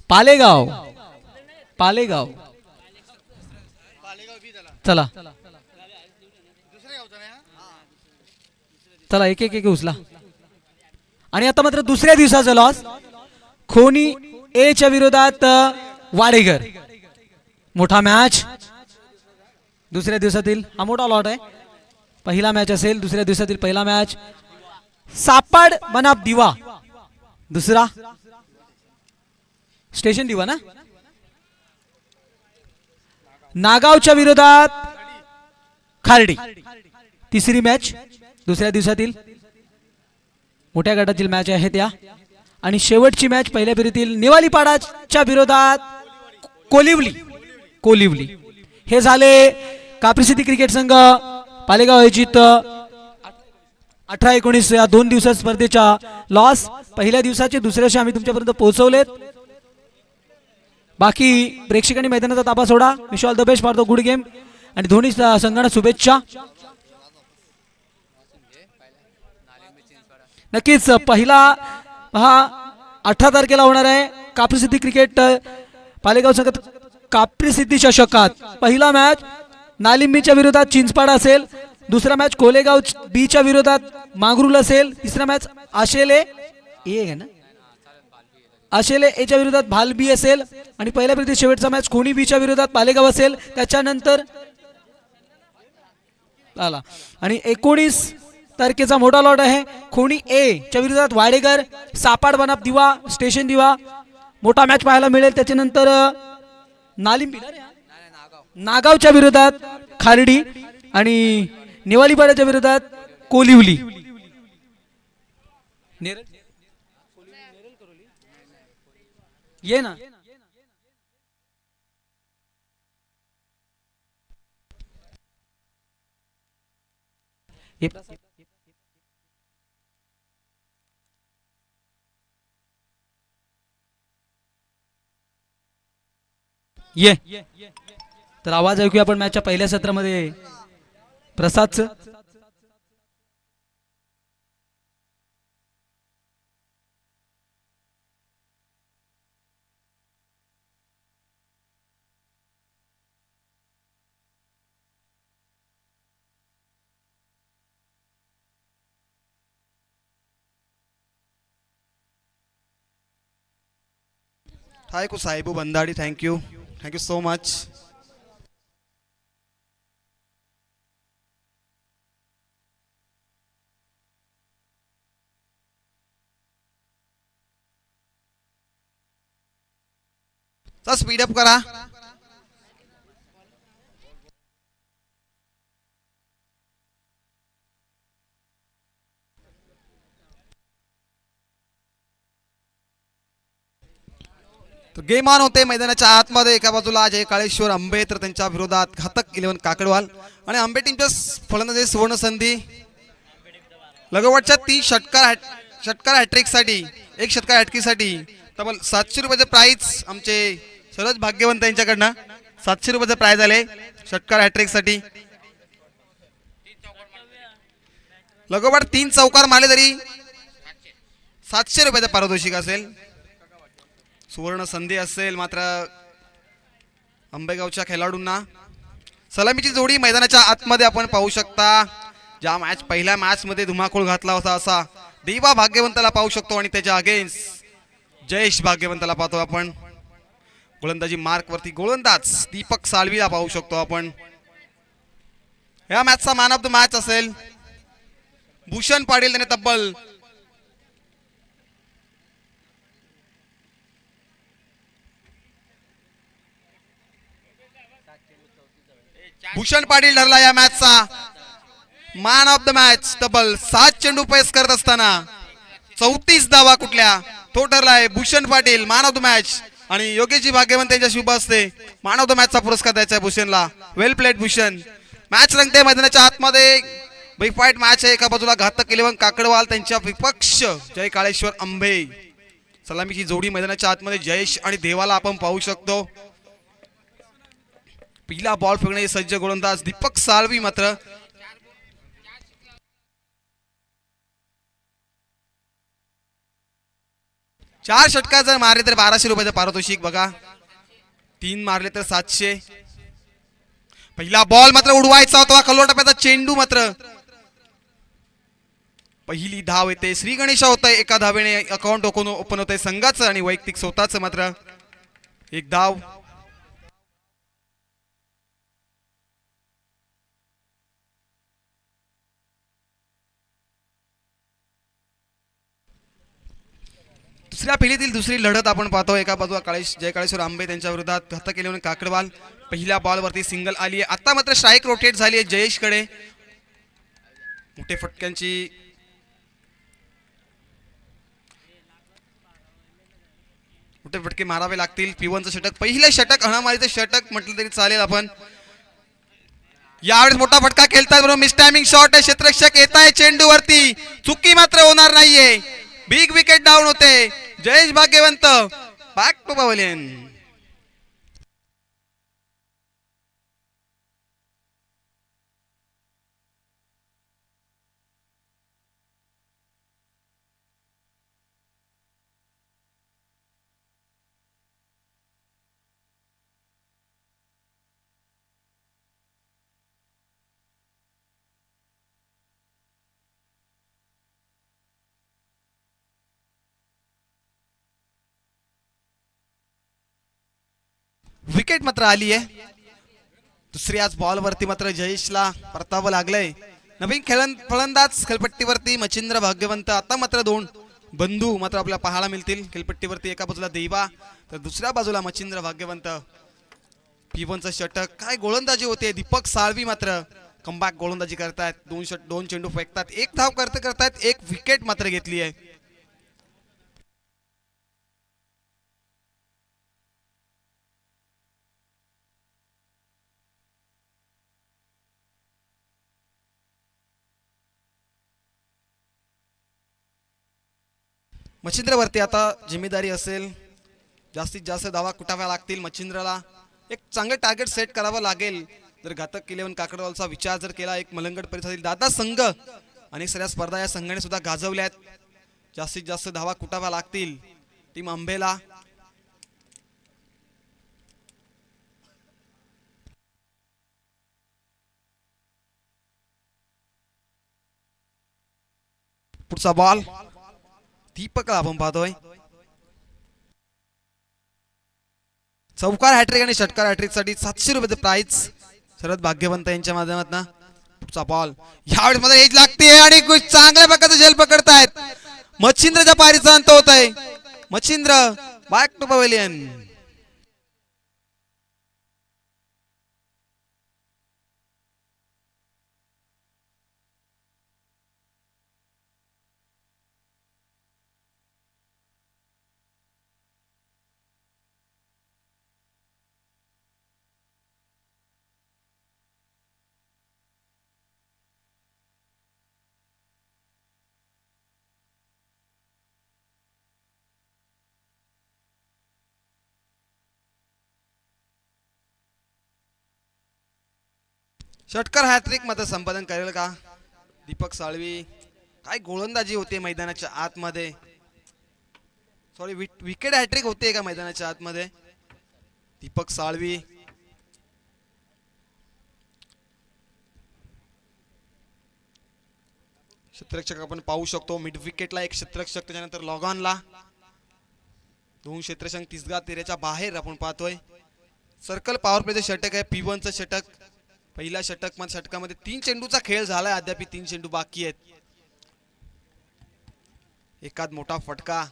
पालेगाव पालेगाव चला चला एक एक उचला. आणि आता मात्र दुसऱ्या दिवसाचा लॉस खोनी ए च्या विरोधात वाडेघर. मोठा मॅच दुसऱ्या दिवसातील हा मोठा लॉट आहे. पहिला मॅच असेल दुसऱ्या दिवसातील पहिला मॅच. सापड बनाप दिवा दुसरा स्टेशन दिवा ना. नागावच्या विरोधात खार्डी तिसरी मॅच दुसऱ्या दिवसातील मोठ्या गटातील मॅच आहे त्या. आणि शेवटची मॅच पहिल्या फेरीतील निवालीपाडाच्या विरोधात कोलिवली कोलिवली. हे झाले कापरी सिटी क्रिकेट संघ पालेगाव आयोजित 18-19 या 2 दिवसा स्पर्धेच्या लॉस. पहिल्या दिवसाचे दुसऱ्या दिवशी आम्ही तुमच्यापर्यंत पोहोचवलेत. बाकी प्रेक्षकांनी मैदानाचा ताबा सोडा. Wish all the best for the good game आणि दोन्ही संघांना शुभेच्छा. नक्कीच पहिला हा 18 तारखेला होणार आहे कापरी सिटी क्रिकेट पालेगाव संघ कापरी सिटी चषकात. पहिला मॅच नालिंबीच्या विरोधात चिंचपाडा असेल. दुसरा मॅच कोलेगाव बी च्या विरोधात मांगरुल असेल. तिसरा मॅच आशेले ए ना आशेले ए च्या विरोधात भालबी असेल. आणि पहिल्या फेरीतील शेवटचा मॅच खोनी बी च्या विरोधात पालेगाव असेल. त्याच्यानंतर आला आणि 19 तारखेचा मोठा लॉट आहे. खोनी ए च्या विरोधात वाडेघर. सापाड बनाप दिवा स्टेशन दिवा मोठा मॅच पाहायला मिळेल. त्याच्यानंतर नालिंबी नागावच्या विरोधात खार्डी आणि निवालीपाड्याच्या विरोधात कोलिवली. ये ना ये तर आवाज ऐकूया आपण मॅचच्या पहिल्या सत्रामध्ये प्रसादचं. हाय को साहेबू बंदाडी thank you so much. Speed up करा. तो गेम ऑन होते मैदानाच्या आतमध्ये. एका बाजूला अजय काळेश्वर आंबे तर त्यांच्या विरोधात घातक 11 काकडवाल. आणि आंबे टीमच्या फलंदाजी सुवर्ण संधी. लगोवटच्या 3 षटकार हॅट्रिक साठी 1 षटकार हॅट्रिक साठी तब्बल 700 रुपयाचे प्राइज आमचे सरज भाग्यवंत यांच्याकडनं 700 रुपयाचे प्राइज आले षटकार हॅट्रिक साठी. लगोपाठ 3 चौकार मारले तरी 700 रुपयाचा पारितोषिक असेल. सुवर्ण संधी असेल मात्र आंबेगावच्या खेळाडूंना. सलामीची जोडी मैदानाच्या आतमध्ये आपण पाहू शकता. ज्या मॅच पहिल्या मॅच मध्ये धुमाकूळ घातला होता असा देवा भाग्यवंताला पाहू शकतो. आणि त्याच्या अगेन्स्ट जयेश भाग्यवंताला पाहतो आपण. गोलंदाजी मार्क वरती गोलंदाज दीपक साळवीला पाहू शकतो आपण. या मॅचचा मॅन ऑफ द मॅच असेल भूषण पाटील. त्याने तब्बल भूषण पाटील ठरला या मॅचचा मॅन ऑफ द मॅच. तब्बल 7 चेंडू पेस करत असताना 34 धावा कुठल्या तो ठरलाय Bhushan Patil man of the match. आणि योगेशजी भाग्यवंत यांच्या शुभ असते मॅन ऑफ द मॅचचा पुरस्कार द्यायचा आहे भूषणला. वेल प्लेड भूषण. मॅच रंगते मैदानाच्या आतमध्ये. बिग फाईट मॅच आहे. एका बाजूला घातक 11 काकडवाल त्यांच्या विपक्ष जय काळेश्वर आंबे. सलामीची जोडी मैदानाच्या आतमध्ये जयेश आणि देवाला आपण पाहू शकतो. पहिला बॉल फेकणे सज्ज गोलंदाज दीपक साळवी मात्र 4 षटकार जर मारले तर 1200 रुपयाचं पारितोषिक बघा. 3 मारले तर 700. पहिला बॉल मात्र उडवायचा होता. खलोळ टप्प्याचा चेंडू मात्र पहिली धाव येते. श्री गणेशा होत आहे. एका धावेने अकाउंट ओपन होत आहे संघाचं आणि वैयक्तिक स्वतःचं मात्र एक धाव. दुसऱ्या फेरीतील दुसरी लढत आपण पाहतो. एका बाजूला जयकाळेश्वर आंबे त्यांच्या विरोधात हतक इलेव्हन काकडवाल. पहिल्या बॉलवरती सिंगल आली आहे. आता मात्र स्ट्राईक रोटेट झाली आहे जयेशकडे. मोठे फटक्यांची मोठे फटके मारावे लागतील. P1चं षटक पहिलं षटक हणामारीचं षटक म्हटलं तरी चालेल. आपण यावेळेस मोठा फटका खेळतात बरोबर मिस टायमिंग शॉट आहे. क्षेत्ररक्षक येत आहे चेंडूवरती. चुकी मात्र होणार नाहीये. बिग विकेट डाऊन होते. Jayesh Bhagyawant back to pavilion. Wicket मात्र आली आहे. दुसऱ्याच बॉलवरती मात्र जयेशला परतावं लागलंय. नवीन फलंदाज खेळपट्टीवरती मच्छिंद्र भाग्यवंत. आता मात्र 2 बंधू मात्र आपल्याला पाहायला मिळतील खेळपट्टीवरती. एका बाजूला देवा तर दुसऱ्या बाजूला मच्छिंद्र भाग्यवंत. P1चं षटक काय गोलंदाजी होते. दीपक साळवी मात्र कमबॅक गोलंदाजी करतायत. 2 चेंडू फेकतात. एक धाव करतायत. एक विकेट मात्र घेतली आहे. मच्छिंद्रवरती आता जिम्मेदारी असेल. जास्तीत जास्त धावा कुटाव्या लागतील मच्छिंद्रला. एक चांगलं टार्गेट सेट करावं लागेल. जर घातक इलेव्हन काकडवालचा विचार जर केला. एक मलंगड परिसरातील दादा संघ आणि सगळ्या स्पर्धा या संघाने सुद्धा गाजवल्यात. जास्तीत जास्त धावा कुटाव्या लागतील टीम आंबेला. पुढचा बॉल दीपकला आपण पाहतोय. चौकार हॅट्रिक आणि षटकार हॅट्रिक साठी 700 रुपयाचं प्राइज शरद भाग्यवंत यांच्या माध्यमातून. पुढचा बॉल यावेळेस मध्ये एज लागते आणि चांगल्या प्रकारचं झेल पकडतायत. मच्छिंद्रच्या पारीचा अंत होत आहे. Machhindra back to pavilion. षटकार हॅट्रिक मात्र संपादन करेल का दीपक साळवी. काय गोलंदाजी होते मैदानाच्या आतमध्ये. सॉरी विकेट हॅट्रिक होते का मैदानाच्या आतमध्ये. दीपक साळवी क्षेत्ररक्षक आपण पाहू शकतो. मिड विकेटला एक क्षेत्ररक्षक त्याच्यानंतर लॉग ऑनला 2 क्षेत्ररक्षक तिसगा तेऱ्याच्या बाहेर आपण पाहतोय. सर्कल पॉवर प्लेचं षटक आहे. P1चं षटक. पहिला षटकामध्ये 3 चेंडूचा खेळ झालाय. अद्याप 3 चेंडू बाकी आहेत. एकाद मोठा फटका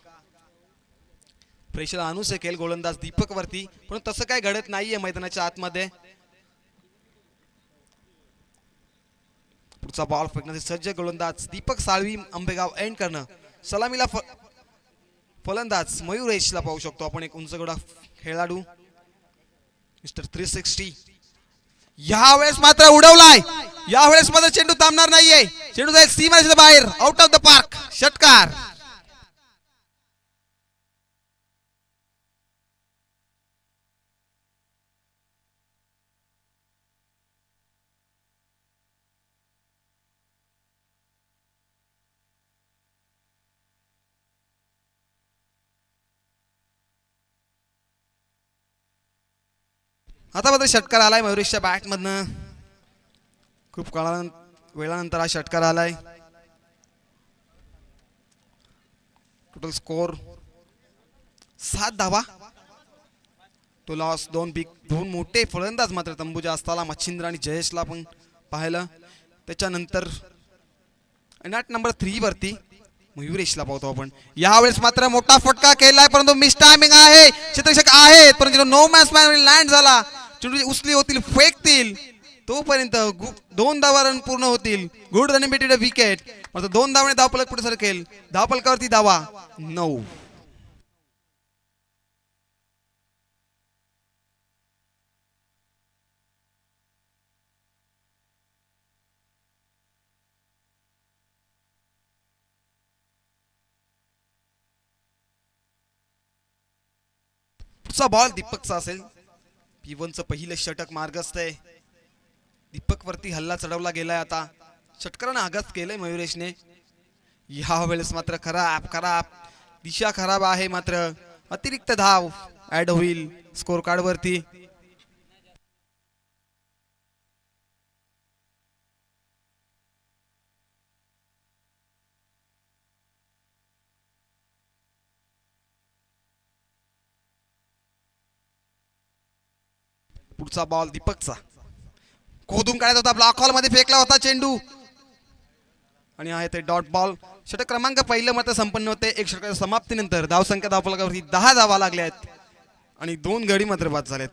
प्रेशर आणू शकेल गोलंदाज दीपक वरती, पण तसं काय घडत नाहीये मैदानाच्या आतमध्ये. पुढचा बॉल फेकण्याचे सज्ज गोलंदाज दीपक साळवी आंबेगाव एंड करणं. सलामीला फलंदाज मयुरेशला पाहू शकतो आपण. एक उंचगोडा खेळाडू मिस्टर 360. यावेळेस मात्र उडवलाय. यावेळेस मात्र चेंडू थांबणार नाहीये. चेंडू जाईल सीमारेषेच्या बाहेर. Out of the park. षटकार. आता मात्र षटकार आलाय मयुरेशच्या बॅट मधनं. खूप वेळानंतर हा षटकार आलाय. टोटल स्कोर 7 धावा. तो लॉस दोन मोठे फलंदाज मात्र तंबूजा असताना मच्छिंद्र आणि जयेशला पण पाहिलं. त्याच्यानंतर नट नंबर 3 वरती मयुरेशला पाहतो आपण. यावेळेस मात्र मोठा फटका केलाय परंतु मिस टायमिंग आहे. क्षेत्ररक्षक आहेत परंतु नो मॅच मॅन लँड झाला. चेंडू उचली होतील फेकतील तोपर्यंत 2 धावा रन पूर्ण होतील. Good running between the wicket. मात्र 2 धावाने धावफलक पुढे सरकेल. धावफलकावरती धावा 9. पुढचा बॉल दीपकचा असेल. P1चं पहिलं षटक मार्गस्थ आहे. दीपक वरती हल्ला चढवला गेलाय. आता षटकारानं आघात केलंय मयुरेशने. या वेळेस मात्र खराब दिशा खराब आहे. मात्र अतिरिक्त धाव ऍड होईल स्कोर कार्ड वरती. पुढचा बॉल दीपकचा. खोदून काढायचा होता. ब्लॉक हॉल मध्ये फेकला होता चेंडू आणि आहे ते डॉट बॉल. षटक क्रमांक पहिलं मात्र संपन्न होते. एक षटकाच्या समाप्तीनंतर धावसंख्या धावफलकावरती 10 धावा लागल्या आहेत आणि 2 गडी मात्र बाद झालेत.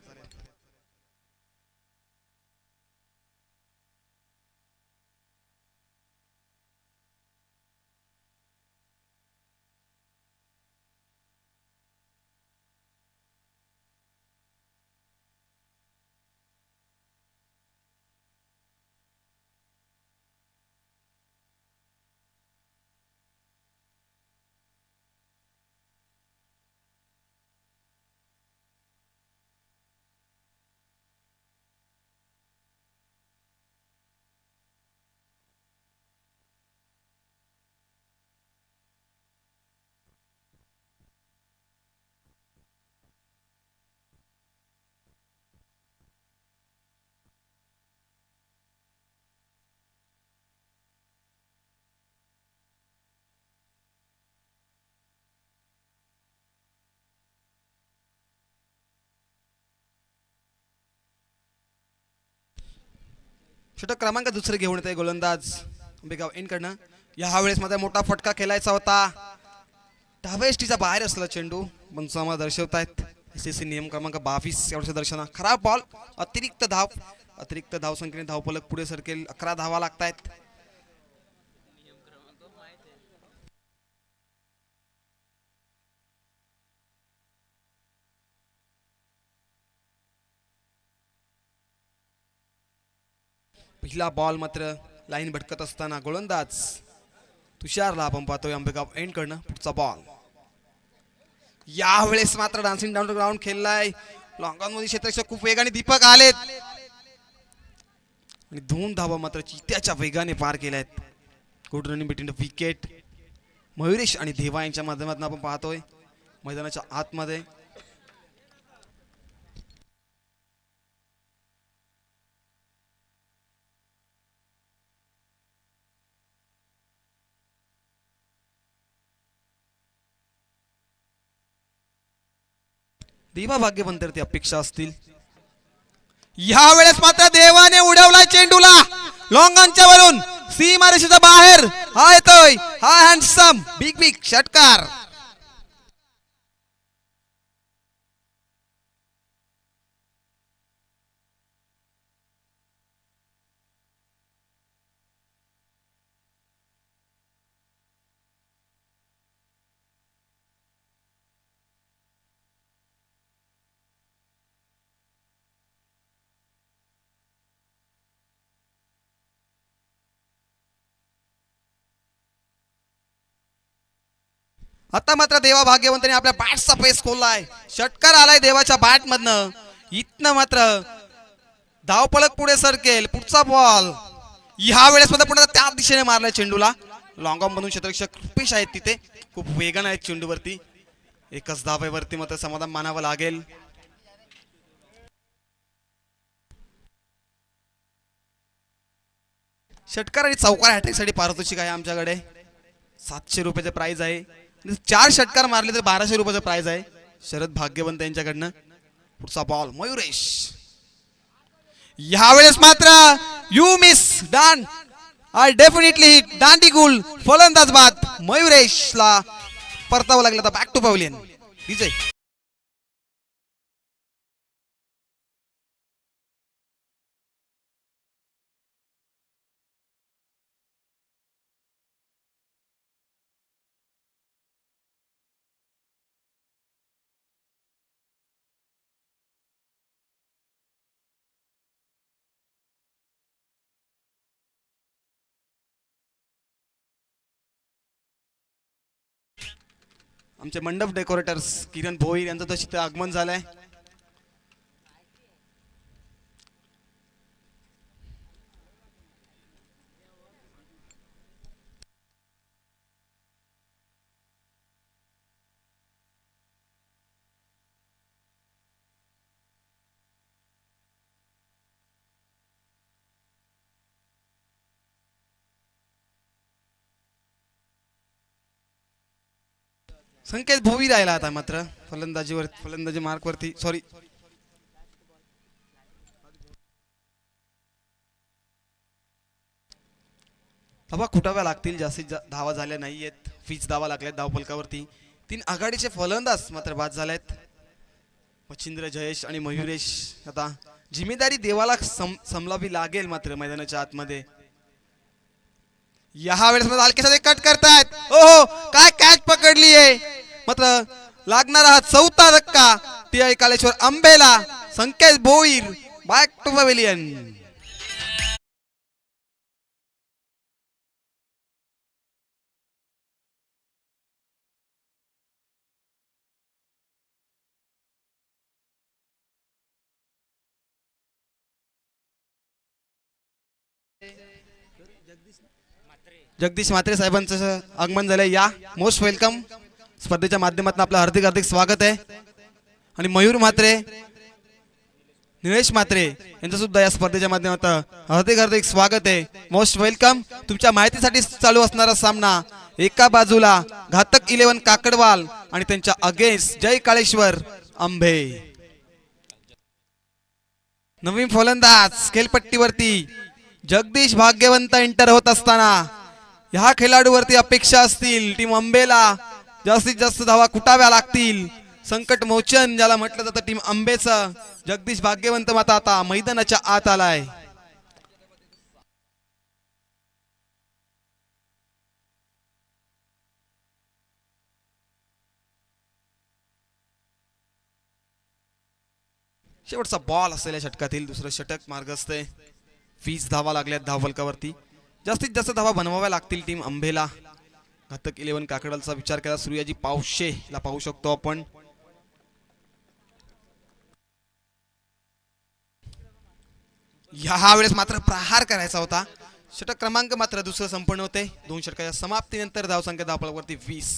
षटक क्रमांक दुसरे घेऊन येते गोलंदाज अंबेगाव एंडकडनं. या वेळेस मध्ये मोठा फटका खेळायचा होता. डाव्या एसटीचा बाहेर असला चेंडू पंचांना दर्शवतायत. SSC नियम क्रमांक 22 यावर्षी दर्शना. खराब बॉल. अतिरिक्त धाव संख्येने धावफलक पुढे सरकेल. 11 धावा लागतायत. पहिला बॉल मात्र लाईन भटकत असताना गोलंदाज तुषारला आपण पाहतोय आंबेगाव एंड कडनं. पुढचा बॉल यावेळेस मात्र डान्सिंग डाऊन ग्राउंड खेळलाय. लॉंग ऑन मध्ये क्षेत्ररक्षक खूप वेगाने दीपक आलेत आणि 2 धावा मात्र चित्त्याच्या वेगाने पार केल्यात. Good running between the wicket. Mayuresh आणि देवा यांच्या माध्यमातून आपण पाहतोय मैदानाच्या आतमध्ये. देवा भाग्यवंतर अपेक्षा असतील. या वेळेस मात्र देवाने उडवला चेंडूला लॉंग ऑनच्या वरून सीमारेषेच्या बाहेर. हा येतोय हा हँडसम बिग षटकार. आता मात्र देवा भाग्यवंतांनी आपल्या बॅटचा पेस खोललाय. षटकार आलाय देवाच्या बॅट मधनं. इथनं मात्र धावफलक पुढे सरकेल. पुढचा बॉल या वेळेस मध्ये पुन्हा त्या दिशेने मारलाय चेंडूला. लॉंग ऑन बनून क्षेत्ररक्षक रुपेश आहेत तिथे. खूप वेगाने आहेत चेंडूवरती. एकच धावेवरती मात्र समाधान मानावं लागेल. षटकार आणि चौकार हॅट्रिकसाठी पारितोषिक आहे आमच्याकडे. 700 रुपयाचं प्राइज आहे. 4 षटकार मारले तर 1200 रुपयाचं प्राइज आहे शरद भाग्यवंत यांच्याकडनं. पुढचा बॉल मयुरेश. यावेळेस मात्र you miss then I definitely hit. दांडी गुल फलंदाज बाद. मयुरेशला परतावं लागलं. आता बॅक टू पॅव्हलियन. विजय आमचे मंडप डेकोरेटर्स किरण भोईर यांचं तशी ते आगमन झालंय. संकेत भोवी राहिला आता मात्र फलंदाजी मार्क वरती. सॉरी धावा कुटाव्या लागतील. जास्तीत धावा झाल्या नाहीयेत. फीच धावा लागल्यात धावफलकावरती. 3 आघाडीचे फलंदाज मात्र बाद झालेत. मच्छिंद्र जयेश आणि मयुरेश. आता जिम्मेदारी देवाला समलावी लागेल मात्र मैदानाच्या आतमध्ये. या वेळेस हलकेसाठी कट करतायत. ओहो काय कॅच पकडली आहे मात्र लागणारा हा 4था धक्का TI Kaleshwar Ambela. Sanket Bhoir back to pavilion. Jagdish Mhatre साहेबांचं आगमन झालंय. या मोस्ट वेलकम. स्पर्धेच्या माध्यमातून आपलं हार्दिक हार्दिक स्वागत आहे. आणि मयूर म्हात्रे निलेश म्हात्रे यांचं सुद्धा या स्पर्धेच्या माध्यमातून हार्दिक हार्दिक स्वागत आहे. Most welcome. तुमच्या माहितीसाठी चालू असणारा सामना एका बाजूला घातक 11 काकडवाल आणि त्यांच्या अगेन्स्ट जय काळेश्वर आंबे. नवीन फलंदाज खेळपट्टीवरती जगदीश भाग्यवंत एंटर होत असताना ह्या खेळाडूवरती अपेक्षा असतील टीम अंबेला जास्तीत जास्त धावा कुटाव्या लागतील. संकट मोचन ज्याला म्हटलं जातं टीम अंबेचं जगदीश भाग्यवंत माता आता मैदानाच्या आत आलाय. शेवटचा बॉल असेल या षटकातील. दुसरं षटक मार्गस्थ आहे. 20 धावा लागल्यात धावफलकावरती. जास्तीत जास्त धावा बनवाव्या लागतील टीम अंबेला. घातक 11 काकडालचा विचार केला सूर्याजी पावशे ला पाहू शकतो आपण. या वेळेस मात्र प्रहार करायचा होता. षटक क्रमांक मात्र दुसरं संपन्न होते. 2 षटकाच्या समाप्तीनंतर धावसंख्या धावफलकावरती 20.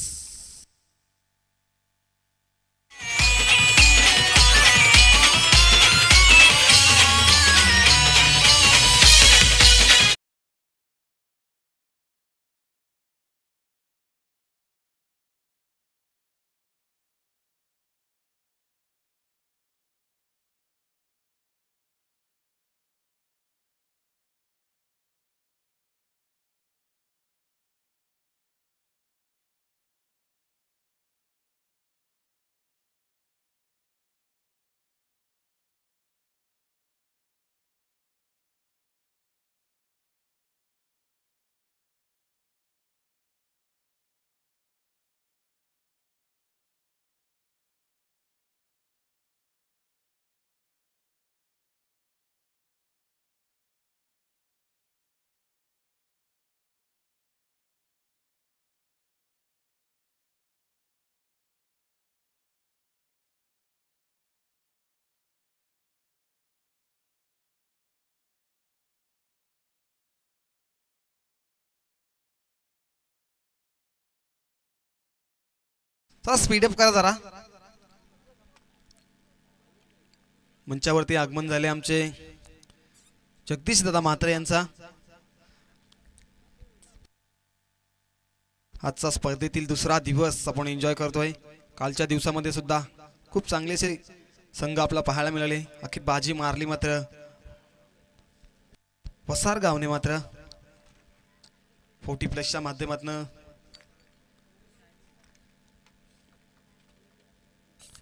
थोडा स्पीडअप करा जरा. मंचावरती आगमन झाले आमचे जगदीश दादा म्हात्रे यांचा. आजचा स्पर्धेतील दुसरा दिवस आपण एन्जॉय करतोय. कालच्या दिवसामध्ये सुद्धा खूप चांगलेसे संघ आपला पाहायला मिळाले. अखेर बाजी मारली मात्र वसार गावने मात्र 40+ माध्यमातून.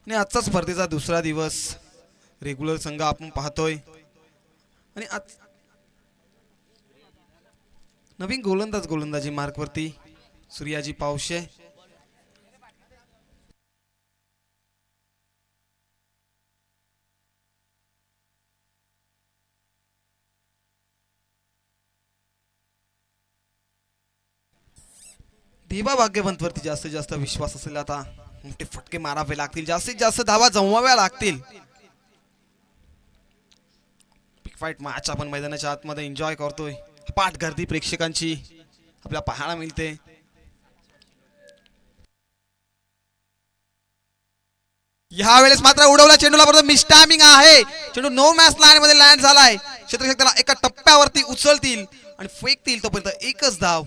आणि आजचा स्पर्धेचा दुसरा दिवस रेग्युलर संघ आपण पाहतोय. आणि आज नवीन गोलंदाजी मार्कवरती सूर्याजी पावशे. देवा भाग्यवंतवरती जास्तीत जास्त विश्वास असेल. आता मोठे फटके मारावे लागतील, जास्तीत जास्त धावा जमवाव्या लागतील. बिग फाईट मॅच आपण मैदानाच्या आतमध्ये एन्जॉय करतोय. पाठ गर्दी प्रेक्षकांची आपल्याला पाहायला मिळते. या वेळेस मात्र उडवला चेंडूला, बरोबर मिस टायमिंग आहे. चेंडू नो मॅच लाईन मध्ये लँड झालाय. क्षेत्ररक्षक त्याला एका टप्प्यावरती उचलतील आणि फेकतील. तोपर्यंत एकच धाव.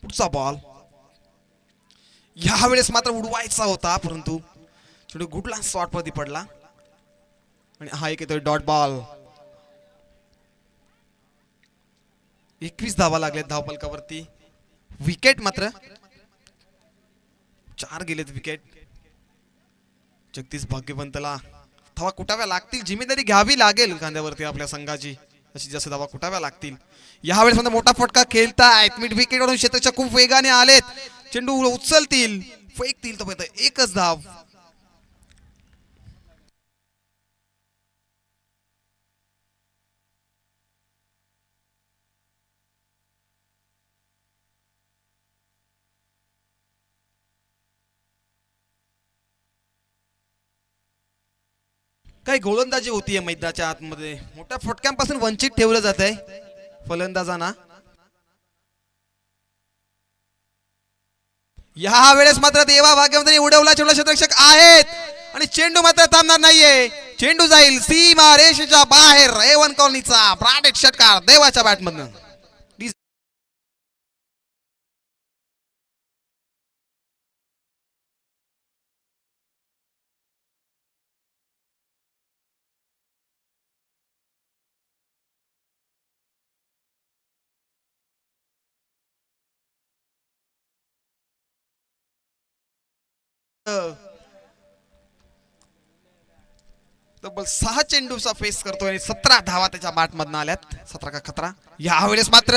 पुढचा बॉल या वेळेस मात्र उडवायचा होता, परंतु चेंडू गुडला शॉट मध्ये पडला. आणि हा एक येतोय डॉट बॉल. 21 धावा लागल्यात धावपलकावरती. विकेट मात्र 4 गेलेत विकेट. जगदीश भाग्यवंतला धावा कुटाव्या लागतील, जिम्मेदारी घ्यावी लागेल खांद्यावरती आपल्या संघाची. अशी जास्त धावा कुटाव्या लागतील. यावेळेस मध्ये मोठा फटका खेळतायत. मिड विकेट वरून क्षेत्ररक्षक खूप वेगाने आलेत. चेंडू उचलतील, फेकतील. तोपर्यंत एकच धाव. काही गोलंदाजी होतीये मैदानाच्या आतमध्ये. मोठ्या फटक्यांपासून वंचित ठेवलं जात आहे फलंदाजांना. या वेळेस मात्र देवा भाग्यवंतांनी उडवला चेंडू. क्षेत्ररक्षक आहेत आणि चेंडू मात्र थांबणार नाहीये. चेंडू जाईल सीमा रेषेच्या बाहेर. A1 कॉलनीचा ब्राडेड षटकार देवाच्या बॅटमधून. तब्बल 6 चेंडूचा फेस करतोय आणि 17 धावा त्याच्या बॅट मधून आल्यात. 17 का खतरा. यावेळेस मात्र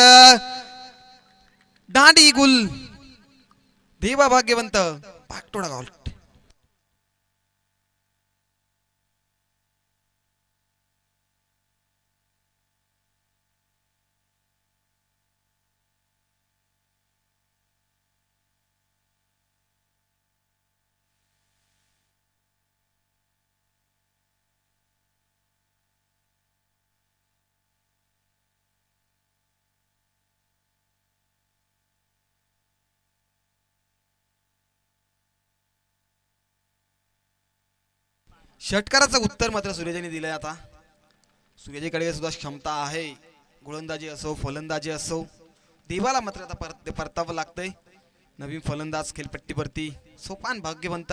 दांडी गुल. देवा भाग्यवंत पाकटोडा गॉल. षटकाराचं उत्तर मात्र सूर्याजीने दिलंय. आता सूर्याजीकडे सुद्धा क्षमता आहे. गोलंदाजी असो फलंदाजी असो. देवाला मात्र आता परतावं लागतंय. नवीन फलंदाज खेळपट्टीवरती सोपान भाग्यवंत.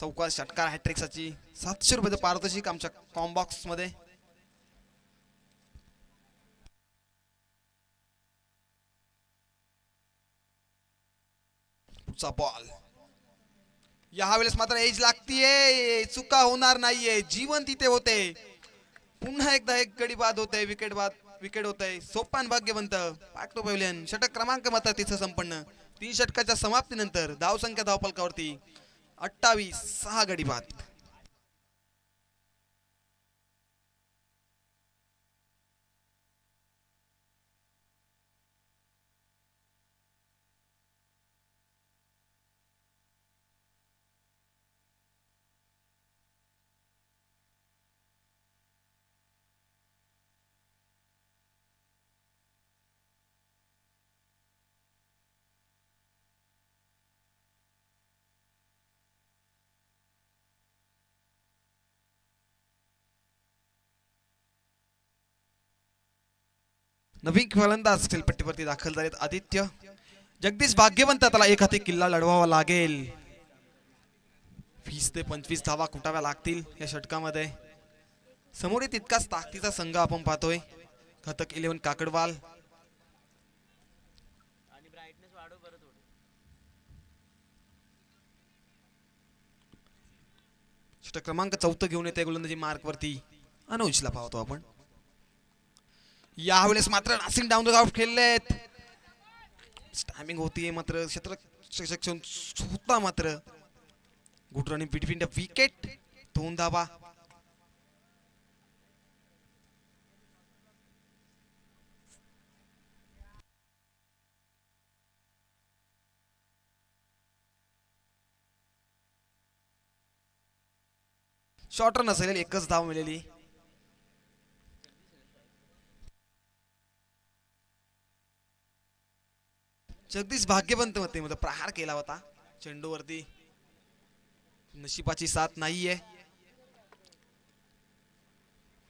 चौकार षटकार हॅट्रिक्सची 700 रुपये पारितोषिक आमच्या कॉम्बॉक्स मध्ये. पुढचा बॉल. यावेळेस मात्र एज लागतीये. चुका होणार नाहीये. जीवन तिथे होते. पुन्हा एकदा एक गडी बाद होते. विकेट होते. सोपान भाग्यवंत पाकटो पॅव्हलियन. षटक क्रमांक मात्र तिथं संपन्न. 3 षटकाच्या समाप्तीनंतर धावसंख्या धावपलकावरती 28. 6 गडी बाद. नवीन फलंदाज खेळपट्टीवरती दाखल झालेत आदित्य. जगदीश भाग्यवंत, त्याला एक हाती किल्ला लढवावा लागेल. 20 ते 25 धावा कुटाव्या लागतील या षटकामध्ये. समोर तितकाच ताकदीचा संघ आपण पाहतोय, घातक 11 काकडवाल. षटक क्रमांक 4 घेऊन येते गोलंदाजी मार्क वरती अनुजला पाहतो आपण. यावेळेस मात्र नासिंग डाऊन द आउट खेळलेत. टायमिंग होतीये मात्र क्षेत्ररक्षण होता मात्र. Good running between the wicket. 2 धावा. शॉर्टर नसेल, एकच धाव मिळाली. जगदीश भाग्यवंत मध्ये प्रहार केला होता चेंडूवरती. नशिबाची साथ नाहीये.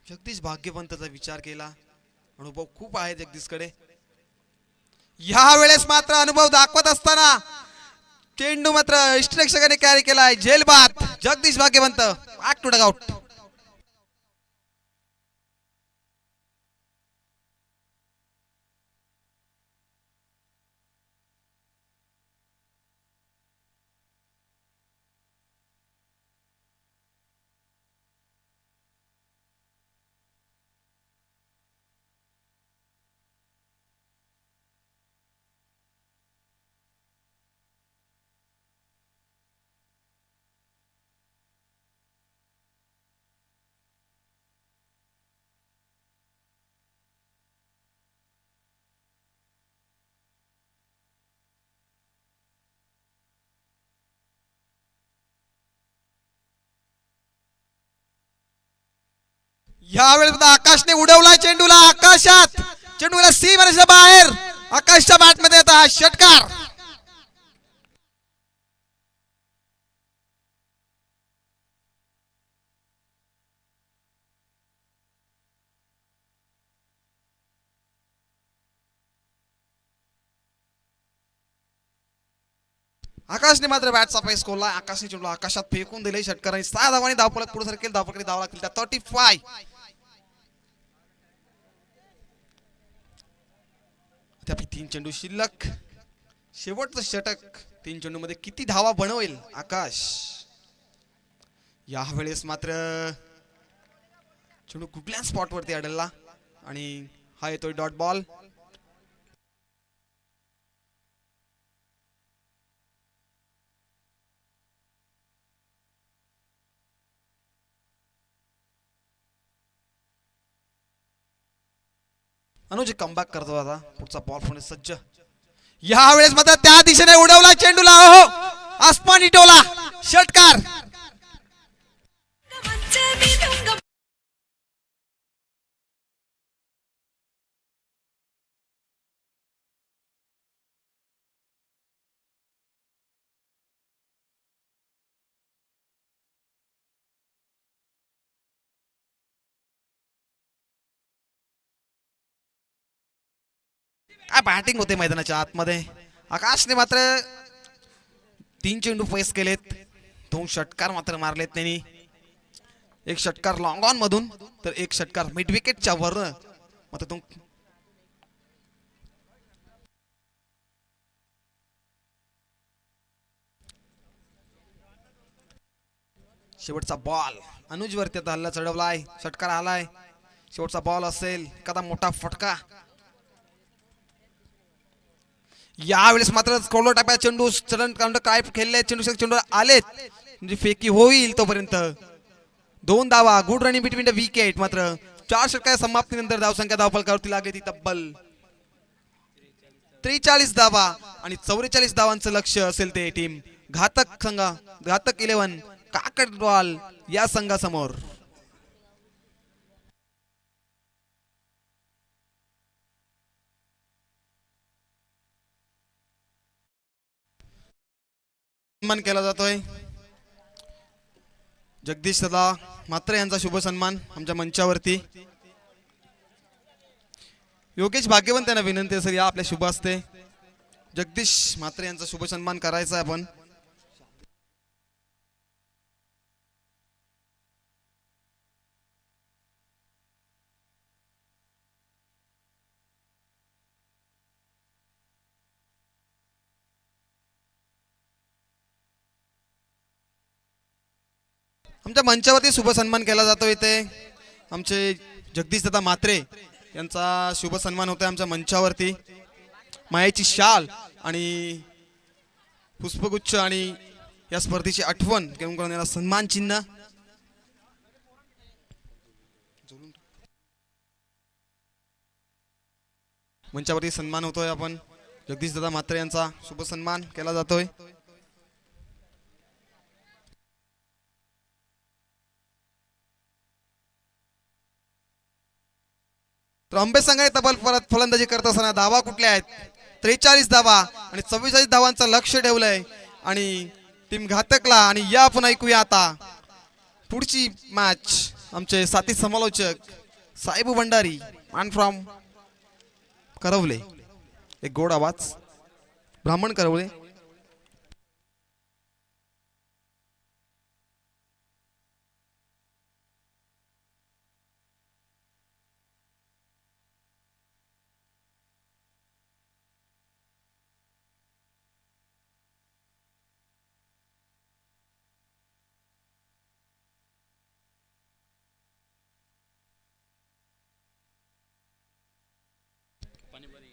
जगदीश भाग्यवंतचा विचार केला. अनुभव खूप आहे जगदीशकडे. यावेळेस मात्र अनुभव दाखवत असताना चेंडू मात्र इष्टरक्षकाने कॅरी केलाय. झेलबाद Jagdish Bhagyawant. Back to dugout. यावेळेस आकाशने उडवला चेंडूला आकाशात. चेंडूला सीमेच्या बाहेर. आकाशच्या बॅट मध्ये आता षटकार. आकाशने मात्र बॅटचा पेस खोलला. आकाशने चेंडू आकाशात फेकून दिले. षटकारांनी 6 धावांनी धावपळत पुढे सरकेल. धावपळी धावा लागतील त्या 35. त्यापैकी 3 चेंडू शिल्लक. शेवटचं षटक. 3 चेंडू मध्ये किती धावा बनवेल आकाश. यावेळेस मात्र चेंडू कुठल्या स्पॉट वरती आढळला आणि हा येतोय डॉट बॉल. अनुज कमबॅक करतो आता. पुढचा बॉल होणे सज्ज. यावेळेस मात्र त्या दिशेने उडवला चेंडूला. हो आसमानी टोला. षटकार. काय बॅटिंग होते मैदानाच्या आतमध्ये. आकाशने मात्र 3 चेंडू फेस केलेत. 2 षटकार मात्र मारलेत त्यांनी. एक षटकार लॉंग ऑन मधून तर एक षटकार मिड विकेटच्या वर मात्र तो. शेवटचा बॉल अनुज वरती आता हल्ला चढवलाय. षटकार आलाय. शेवटचा बॉल असेल. एखादा मोठा फटका. यावेळेस मात्र कोलो टाप्या चेंडू चलन काउंटर काय खेळले. चेंडू आलेत म्हणजे फेकी होईल तोपर्यंत 2 धावा. Good running between the wicket. मात्र 4 षटकाच्या समाप्तीनंतर धावसंख्या धावफलकावरती लागली ती तब्बल 43 धावा आणि 44 धावांचं लक्ष असेल ते टीम घातक संघ घातक 11 काकडवाल या संघासमोर. सन्मान केला जातोय. जगदीश दादा मात्र यांचा शुभ सन्मान आमच्या मंचावरती. योगेश भाग्यवंत यांना विनंती आहे सर, या आपल्या शुभ हस्ते जगदीश म्हात्रे यांचा शुभ सन्मान करायचा आहे आपण. आमच्या मंचावरती शुभ सन्मान केला जातो. इथे आमचे जगदीश दादा म्हात्रे यांचा शुभ सन्मान होतोय आमच्या मंचावरती. मायेची शाल आणि पुष्पगुच्छ आणि या स्पर्धेची आठवण घेऊन करण्याला सन्मान चिन्ह. मंचावरती सन्मान होतोय आपण जगदीश दादा म्हात्रे यांचा शुभ सन्मान केला जातोय. तर आंबे संघाने तब्बल परत फलंदाजी करत असताना धावा कुठल्या आहेत? 43 धावा आणि 44 धावांचं लक्ष ठेवलंय आणि टीम घातकला. आणि या आपण ऐकूया आता पुढची मॅच. आमचे साथी समालोचक साहेब भंडारी मॅन फ्रॉम करवले, एक गोड आवाज, ब्राह्मण करवले.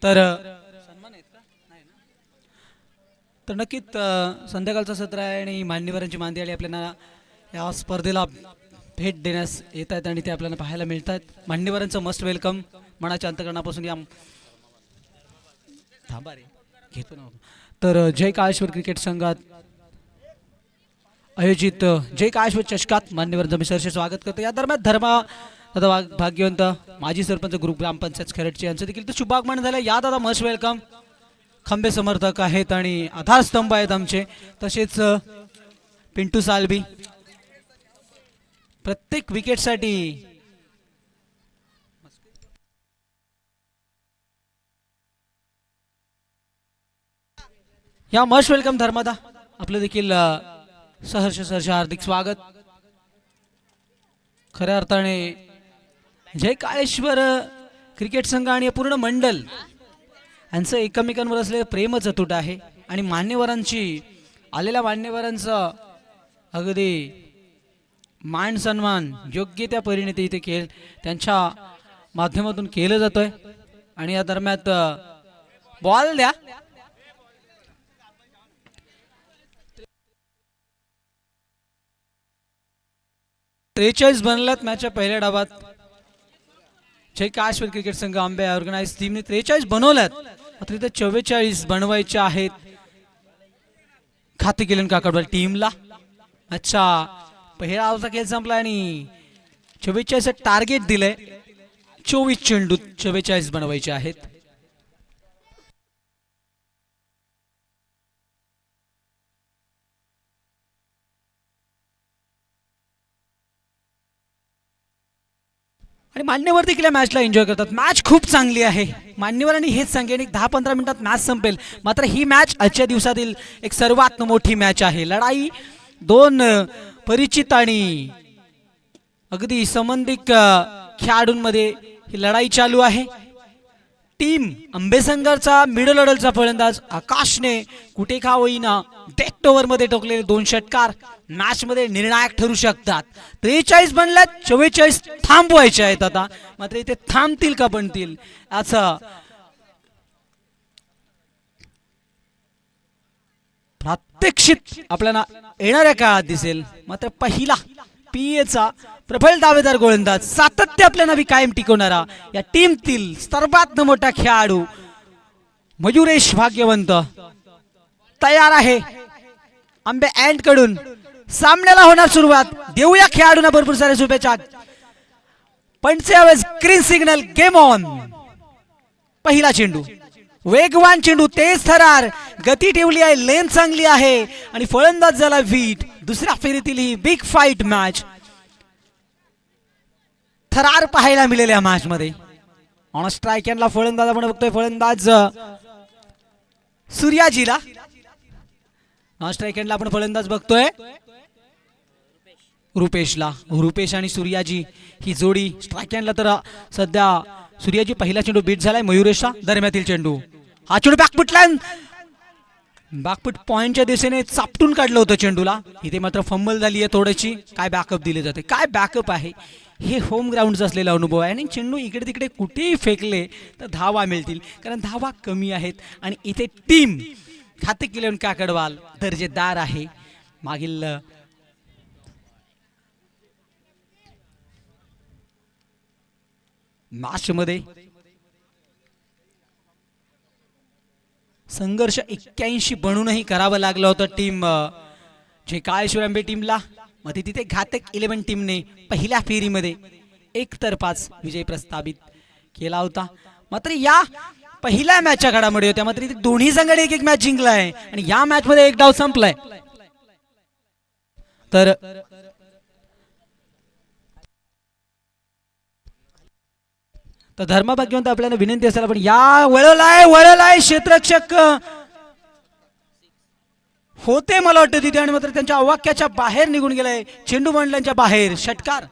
तर तर नक्कीच संध्याकाळचं सत्र आहे आणि मान्यवरांची मांदियाळी आपल्याला या स्पर्धेला भेट देण्यास येत आहेत आणि ते आपल्याला पाहायला मिळत आहेत. मान्यवरांचं मस्ट वेलकम मनाच्या अंतकरणापासून या थांबा रे घेतो ना. तर जय काळेश्वर क्रिकेट संघात आयोजित जय काळेश्वर चषकात मान्यवरांचं मी सहर्ष स्वागत करतो. या दरम्यान धर्मा दादा भाग्यवंत माजी सरपंच ग्रुप ग्रामपंचायत खरडचे यांचं देखील तर शुभागमन झालं. या दादा मस्ट वेलकम. खंबे समर्थक आहेत आणि आधारस्तंभ आहेत आमचे. तसेच पिंटू सालबी प्रत्येक विकेटसाठी या मस्ट वेलकम धर्मादा. आपलं देखील सहर्ष हार्दिक स्वागत. खऱ्या अर्थाने जय काळेश्वर क्रिकेट संघ आणि पूर्ण मंडल यांचं एकमेकांवर असलेलं प्रेमच अतूट आहे आणि मान्यवरांची आलेल्या मान्यवरांचं अगदी मान सन्मान योग्य त्या परिणिती इथे त्यांच्या माध्यमातून केलं जातोय. आणि या दरम्यान बॉल द्या. त्रेचाळीस बनल्यात मॅचच्या पहिल्या डावात. जय काळेश्वर क्रिकेट संघ आंबे ऑर्गनाइज टीमने 43 बनवल्यात, मात्र इथे 44 बनवायचे आहेत. खाते केलं काकडवाल टीमला. अच्छा, पहिला डावचा खेळ संपला आणि 44 टार्गेट दिलंय. 24 चेंडू 44 बनवायचे आहेत. आणि मान्यवर देखील या मॅचला एन्जॉय करतात. मॅच खूप चांगली आहे. मान्यवरांनी हेच सांगेन 10-15 मिनिटात मॅच संपेल, मात्र ही मॅच आजच्या दिवसातील एक सर्वात मोठी मॅच आहे. लढाई दोन परिचित आणि अगदी संबंधित खेळाडूंमध्ये ही लढाई चालू आहे. टीम आंबेसंगरचा मिडल ऑर्डरचा फलंदाज आकाशने कुठे का होईना डेथ ओव्हर मध्ये टोकलेले 2 षटकार मॅच मध्ये निर्णायक ठरू शकतात. 43 बनल्यात, 44 थांबवायचे आहेत आता, मात्र इथे थांबतील का बनतील याचा प्रात्यक्षिक आपल्याला येणाऱ्या काळात दिसेल. मात्र पहिला पीएचा प्रबळ दावेदार गोलंदाज सातत्य आपल्याला कायम टिकवणारा या टीमतील सर्वात मोठा खेळाडू मयुरेश भाग्यवंत तयार आहे. आंबे अँड कडून सामन्याला होणार सुरुवात. देऊया खेळाडूंना भरपूर साऱ्या शुभेच्छा. पंचावज ग्रीन सिग्नल, गेम ऑन. पहिला चेंडू वेगवान चेंडू, तेज थरार, गती ठेवली आहे, लेन चांगली आहे आणि फलंदाज झाला वीट. दुसऱ्या फेरीतील ही बिग फाईट मॅच थरार पाहायला मिळेल या मॅच मध्ये. ऑन स्ट्राईक यांना फलंदाज आपण बघतोय, फलंदाज सूर्याजीला. ऑन स्ट्राईक यांना आपण फलंदाज बघतोय रुपेशला. रुपेश आणि सूर्याजी ही जोडी स्ट्राईक यांना. तर सध्या सूर्याजी पहिला चेंडू बीट झालाय मयुरेशचा. दरम्यातील चेंडू, हा चेंडू बॅकफुटला, बॅकफुट पॉइंटच्या दिशेने चापटून काढलं होतं चेंडूला. इथे मात्र फंबल झाली आहे थोडीशी. काय बॅकअप दिले जाते, काय बॅकअप आहे. हे होम ग्राउंडचा असलेला अनुभव आहे. आणि चेंडू इकडे तिकडे कुठेही फेकले तर धावा मिळतील, कारण धावा कमी आहेत. आणि इथे टीम खाते केले काकडवाल दर्जेदार आहे. मागील मॅच मध्ये संघर्ष 81 बनूनही करावं लागलं होतं टीम जे काळेश्वरंबे टीमला. मध्ये तिथे घातक 11 टीमने पहिल्या फेरीमध्ये 1-5 विजय प्रस्थापित केला होता. मात्र या पहिल्या मॅचच्या घडामोडी होत्या. मात्र इथे दोन्ही संघाने एक मॅच जिंकलाय आणि या मॅच मध्ये एक डाव संपलाय. तर धर्मभाग्यवंत आपल्याला विनंती असेल, पण या वळलाय क्षेत्ररक्षक होते मला वाटतं तिथे, आणि मात्र त्यांच्या अवाक्याच्या बाहेर निघून गेलाय. चेंडू मंडलांच्या बाहेर षटकार.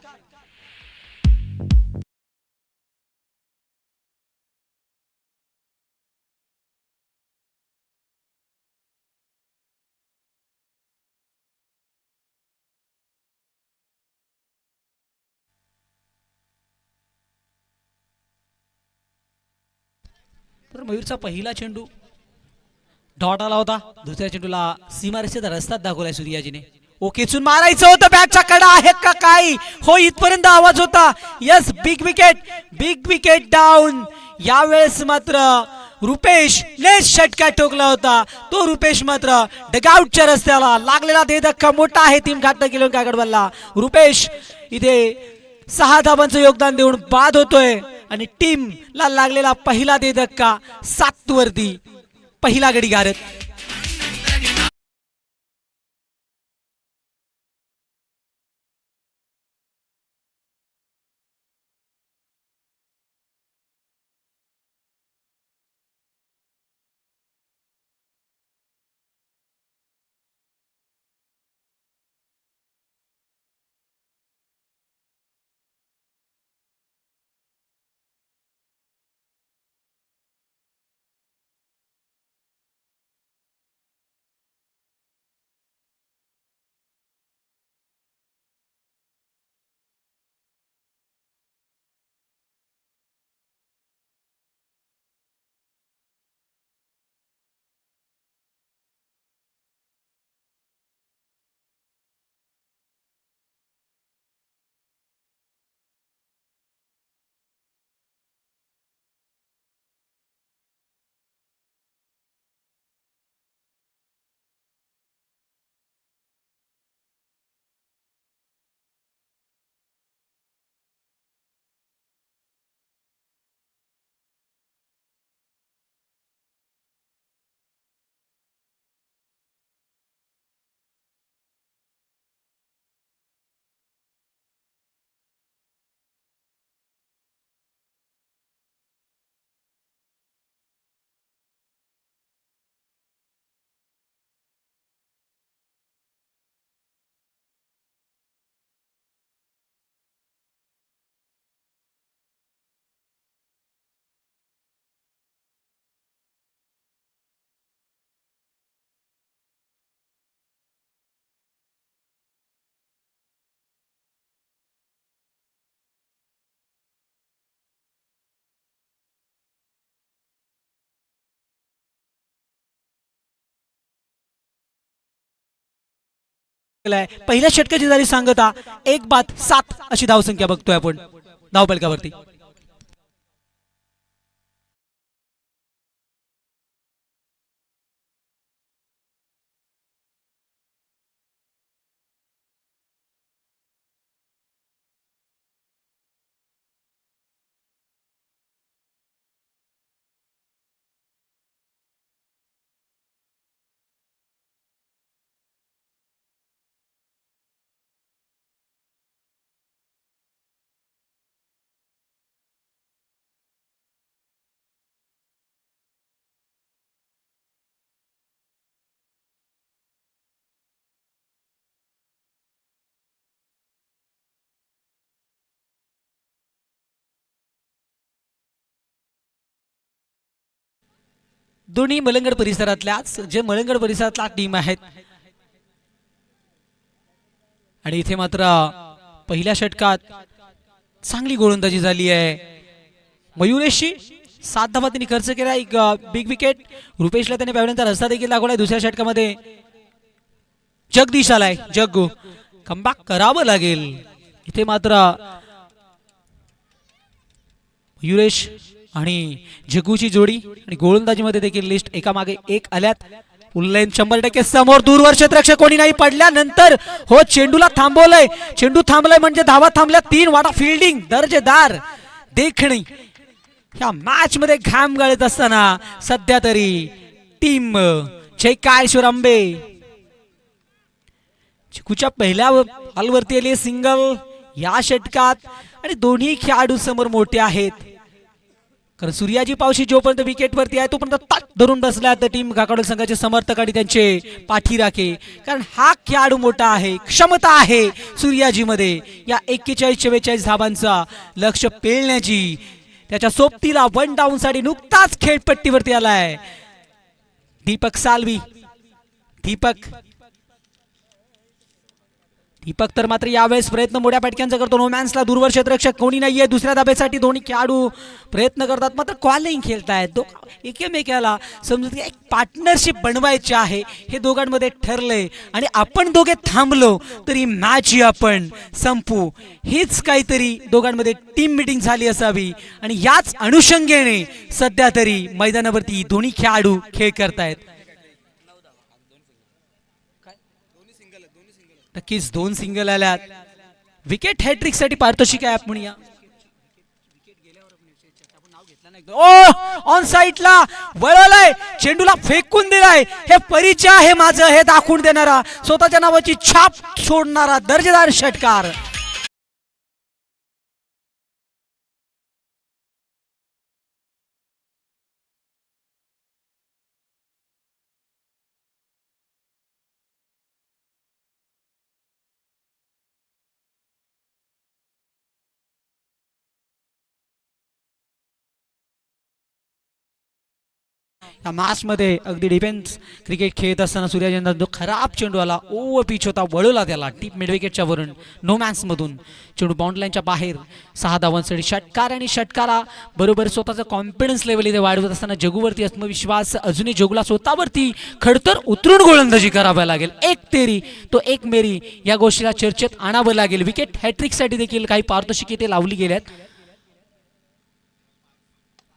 तर मयूरचा पहिला चेंडू डॉट आला होता. दुसऱ्या चेंडूला सीमारेषेचा रस्ता दाखवलाय सूर्याजीने. ओकेचून मारायचं होतं, बॅटचा कडा आहे का काय, हो इथपर्यंत आवाज होता. Yes, big wicket down. यावेळेस मात्र रुपेश ने षटकार ठोकला होता. तो रुपेश मात्र डगआउटच्या रस्त्याला लागलेला दे धक्का मोठा आहे. टीम घातक केलं काकडवालला. रुपेश इथे 6 धावांचं योगदान देऊन बाद होतोय आणि टीमला लागलेला पहिला दे धक्का 7 वरती पहिला गडी गारत. पहिल्या षटकाची झाली सांगता 1-7 अशी धावसंख्या बघतोय आपण धावपलकावरती. दोन्ही मलंगड परिसरातल्याच जे मलंगड परिसरातल्या टीम आहेत आणि इथे मात्र पहिल्या षटकात चांगली गोलंदाजी झाली आहे मयुरेशशी 7 धावा त्यांनी खर्च केला एक बिग विकेट रुपेशला त्याने पॅवड्यांचा रस्ता देखील दाखवलाय दुसऱ्या षटकामध्ये जगदीश आलाय जग्गू कमबॅक करावं लागेल इथे मात्र मयुरेश आणि जग्गूची जोडी आणि गोलंदाजीमध्ये देखील लिस्ट एकामागे एक आल्यात उल्लेन 100% समोर दूरवर क्षेत्ररक्षक कोणी नाही पडल्यानंतर हो चेंडूला थांबवलंय चेंडू थांबलाय म्हणजे धावा थांबल्या 3 वाटा फिल्डिंग दर्जेदार देखणी या मॅच मध्ये घाम गाळत असताना सध्या तरी टीम जयकाळेश्वर आंबे चिकूच्या पहिल्या बॉलवरती आली सिंगल या षटकात आणि दोन्ही खेळाडू समोर मोठे आहेत कारण सूर्याजी पावशी जोपर्यंत विकेटवरती आहे तोपर्यंत ताट धरून बसला तर टीम गाकाडोल संघाचे समर्थक आणि त्यांचे पाठी राखे कारण हा खेळाडू मोठा आहे क्षमता आहे सूर्याजी मध्ये या 41-44 धावांचा लक्ष पेलण्याची त्याच्या सोबतीला 1 डाऊन साठी नुकताच खेळपट्टीवरती आलाय दीपक सालवी दीपक तर मात्र यावेळेस प्रयत्न मोठ्या फटक्यांचा करतो रोमॅन्सला दूरवर क्षेत्ररक्षक कोणी नाहीये दुसऱ्या धाब्यासाठी दोन्ही खेळाडू प्रयत्न करतात मात्र कॉलिंग खेळतायत एकमेकाला समजून एक पार्टनरशिप बनवायची आहे हे दोघांमध्ये ठरलंय आणि आपण दोघे थांबलो तरी मॅच ही आपण संपू हीच काहीतरी दोघांमध्ये टीम मीटिंग झाली असावी आणि याच अनुषंगाने सध्या तरी मैदानावरती दोन्ही खेळाडू खेळ करतायत नक्कीच 2 सिंगल आल्यात विकेट हॅट्रिक साठी पारितोषिक आहे म्हणूया ऑन साइडला वळवलंय चेंडूला फेकून दिलाय हे परिचय आहे माझं हे दाखवून देणारा स्वतःच्या नावाची छाप सोडणारा दर्जेदार षटकार या मॅच मध्ये अगदी डिफेन्स क्रिकेट खेळत असताना सूर्याचंद्र जो खराब चेंडू आला ओव्हर पिच होता वळवला त्याला टीप मिड विकेटच्या वरून नो मॅन्स मधून चेंडू बाउंड लाईनच्या बाहेर 6 धावांसाठी षटकार आणि षटकारा बरोबर स्वतःचा कॉन्फिडन्स लेवल इथे वाढवत असताना जगूवरती आत्मविश्वास अजूनही जगूला स्वतःवरती खडतर उतरून गोलंदाजी करावी लागेल एक तेरी तो एक मेरी या गोष्टीला चर्चेत आणावं लागेल विकेट हॅट्रिक साठी देखील काही पारितोषिके ते लावली गेल्यात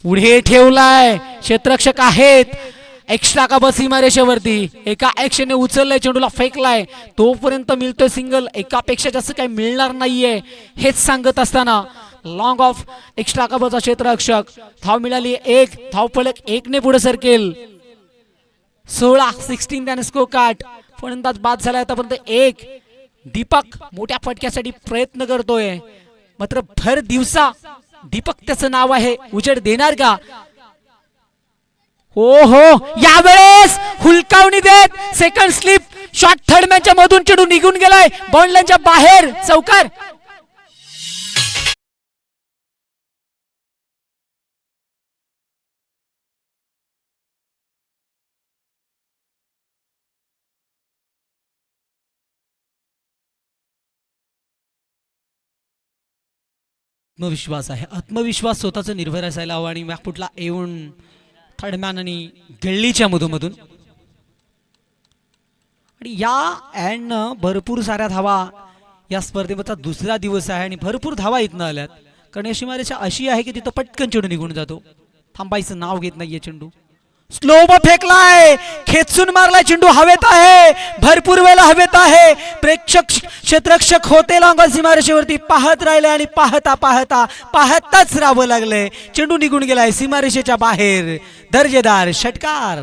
पुढे ठेवलाय क्षेत्ररक्षक आहेत एक्स्ट्रा का बस सीमारेषेवरती एका ऍक्शनने उचललाय चेंडूला फेकलाय तोपर्यंत मिळतोय सिंगल एकापेक्षा जास्त काही मिळणार नाहीये हेच सांगत असताना लॉंग ऑफ एक्स्ट्रा का बसचा क्षेत्ररक्षक धाव मिळाली 1 धावफलक 1 ने पुढे सरकेल 16 त्याने स्कोर कार्ड फलंदाज बाद झाला आतापर्यंत 1 दीपक मोठ्या फटक्यासाठी प्रयत्न करतोय मात्र भर दिवसा दीपक त्याचं नाव आहे उजेड देणार का हो हो यावेळेस हुलकावणी देत सेकंड स्लिप शॉट थर्ड मॅनच्या मधून चेंडू निघून गेलाय बाउंड लाईनच्या बाहेर चौकार आत्मविश्वास आहे आत्मविश्वास स्वतःचा निर्भर असायला हवा आणि मॅकपुटला येऊन थर्ड मॅन आणि गल्लीच्या मधून आणि या एंड भरपूर साऱ्या धावा या स्पर्धेचा दुसरा दिवस आहे आणि भरपूर धावा इथनं आल्यात कारण अशी मारेच्या अशी आहे की तिथं पटकन चेंडू निघून जातो थांबायचं नाव घेत नाहीये चेंडू स्लो फेकलाय खेचून मारलाय चेंडू हवेत आहे भरपूर वेळा हवेत आहे प्रेक्षक क्षेत्ररक्षक होते लॉंग सीमारेषेवरती पाहत राहिले आणि पाहताच राहावं लागलंय चेंडू निघून गेलाय सीमारेषेच्या बाहेर दर्जेदार षटकार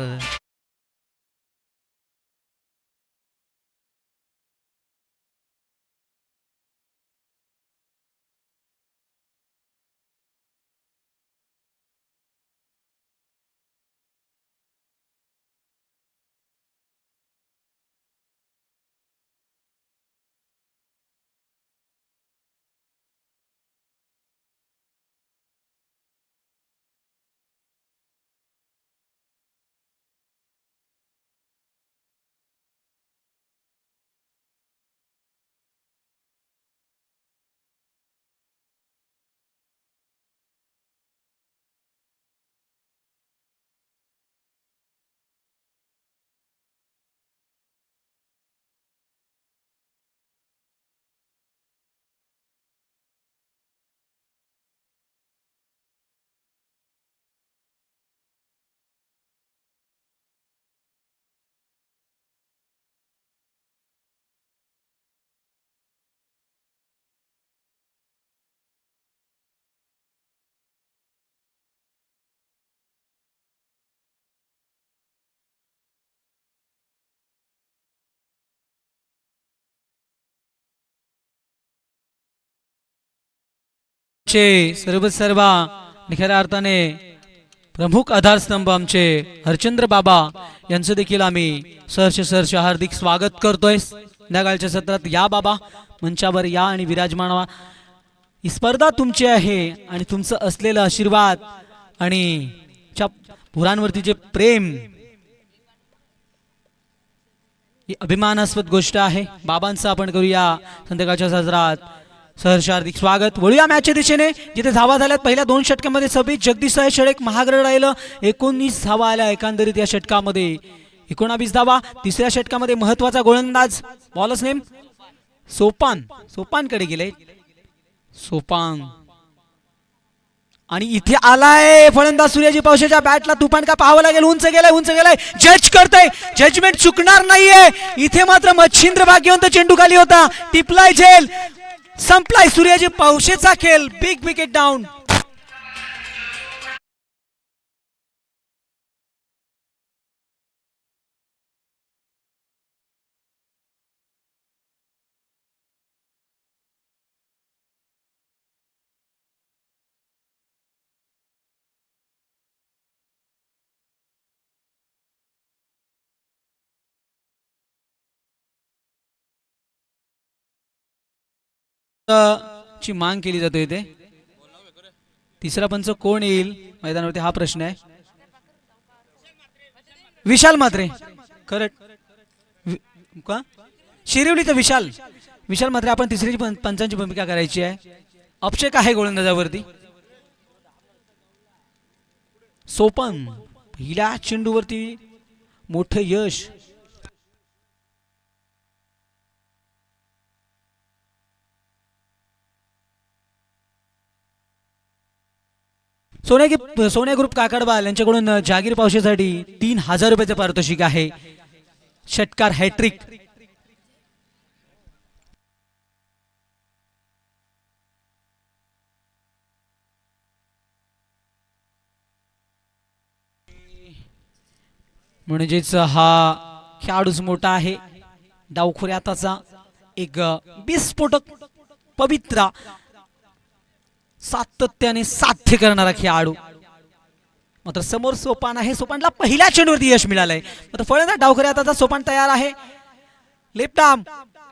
आमचे सर्वा आणि खऱ्या अर्थाने प्रमुख आधारस्तंभ आमचे हरचंद्र बाबा यांचं देखील आम्ही सहर्ष हार्दिक स्वागत करतोय संध्याकाळच्या सत्रात. या बाबा मंचावर या आणि विराजमान व्हा. ही स्पर्धा तुमची आहे आणि तुमचं असलेलं आशीर्वाद आणि पुरांवरती जे प्रेम ही अभिमानास्पद गोष्ट आहे. बाबांचं आपण करूया संध्याकाळच्या सत्रात सहर्ष हार्दिक स्वागत. वळूया मॅचच्या दिशेने जिथे धावा झाल्यात. पहिल्या 2 षटकामध्ये 26 जगदीश साहेब षटक महागड राहिलं. 19 धावा आल्या एकंदरीत या षटकामध्ये. 19 धावा. तिसऱ्या षटकामध्ये महत्वाचा गोलंदाज बॉलच नेम सोपानकडे गेले. सोपान आणि इथे आलाय फलंदाज सूर्याजी पावसाच्या बॅटला. तुफान का पाहावं लागेल. उंच गेलाय जज करतय. जजमेंट चुकणार नाहीये. इथे मात्र मच्छिंद्र भाग्यवंत चेंडू खाली होता. टिपलाय झेल. संपलाय सूर्याजी पावशेचा खेळ. Big wicket down. ची मांग केली जाते इथे. तिसरा पंच कोण येईल मैदानावरती हा प्रश्न आहे. विशाल म्हात्रे करेक्ट का शिरिवलीचं विशाल म्हात्रे. आपण तिसरी पंचांची भूमिका करायची आहे. अपक्षक आहे गोलंदाजावरती. सोपन पहिल्या चेंडूवरती मोठं यश. सोन्या ग्रुप काकडबाल यांच्याकडून जागीर पावशेसाठी 3000 रुपयाचे पारितोषिक आहे. षटकार हॅट्रिक. म्हणजेच हा खेळाडूच मोठा आहे. डावखोऱ्या हाताचा एक विस्फोटक पवित्रा सातत्याने साध्य करणारा खेळाडू. मात्र समोर सोपान आहे. सोपानला पहिल्या चेंडूवरती यश मिळालंय. मात्र फलंदाज डावखऱ्या हाताचा सोपान तयार आहे. Left arm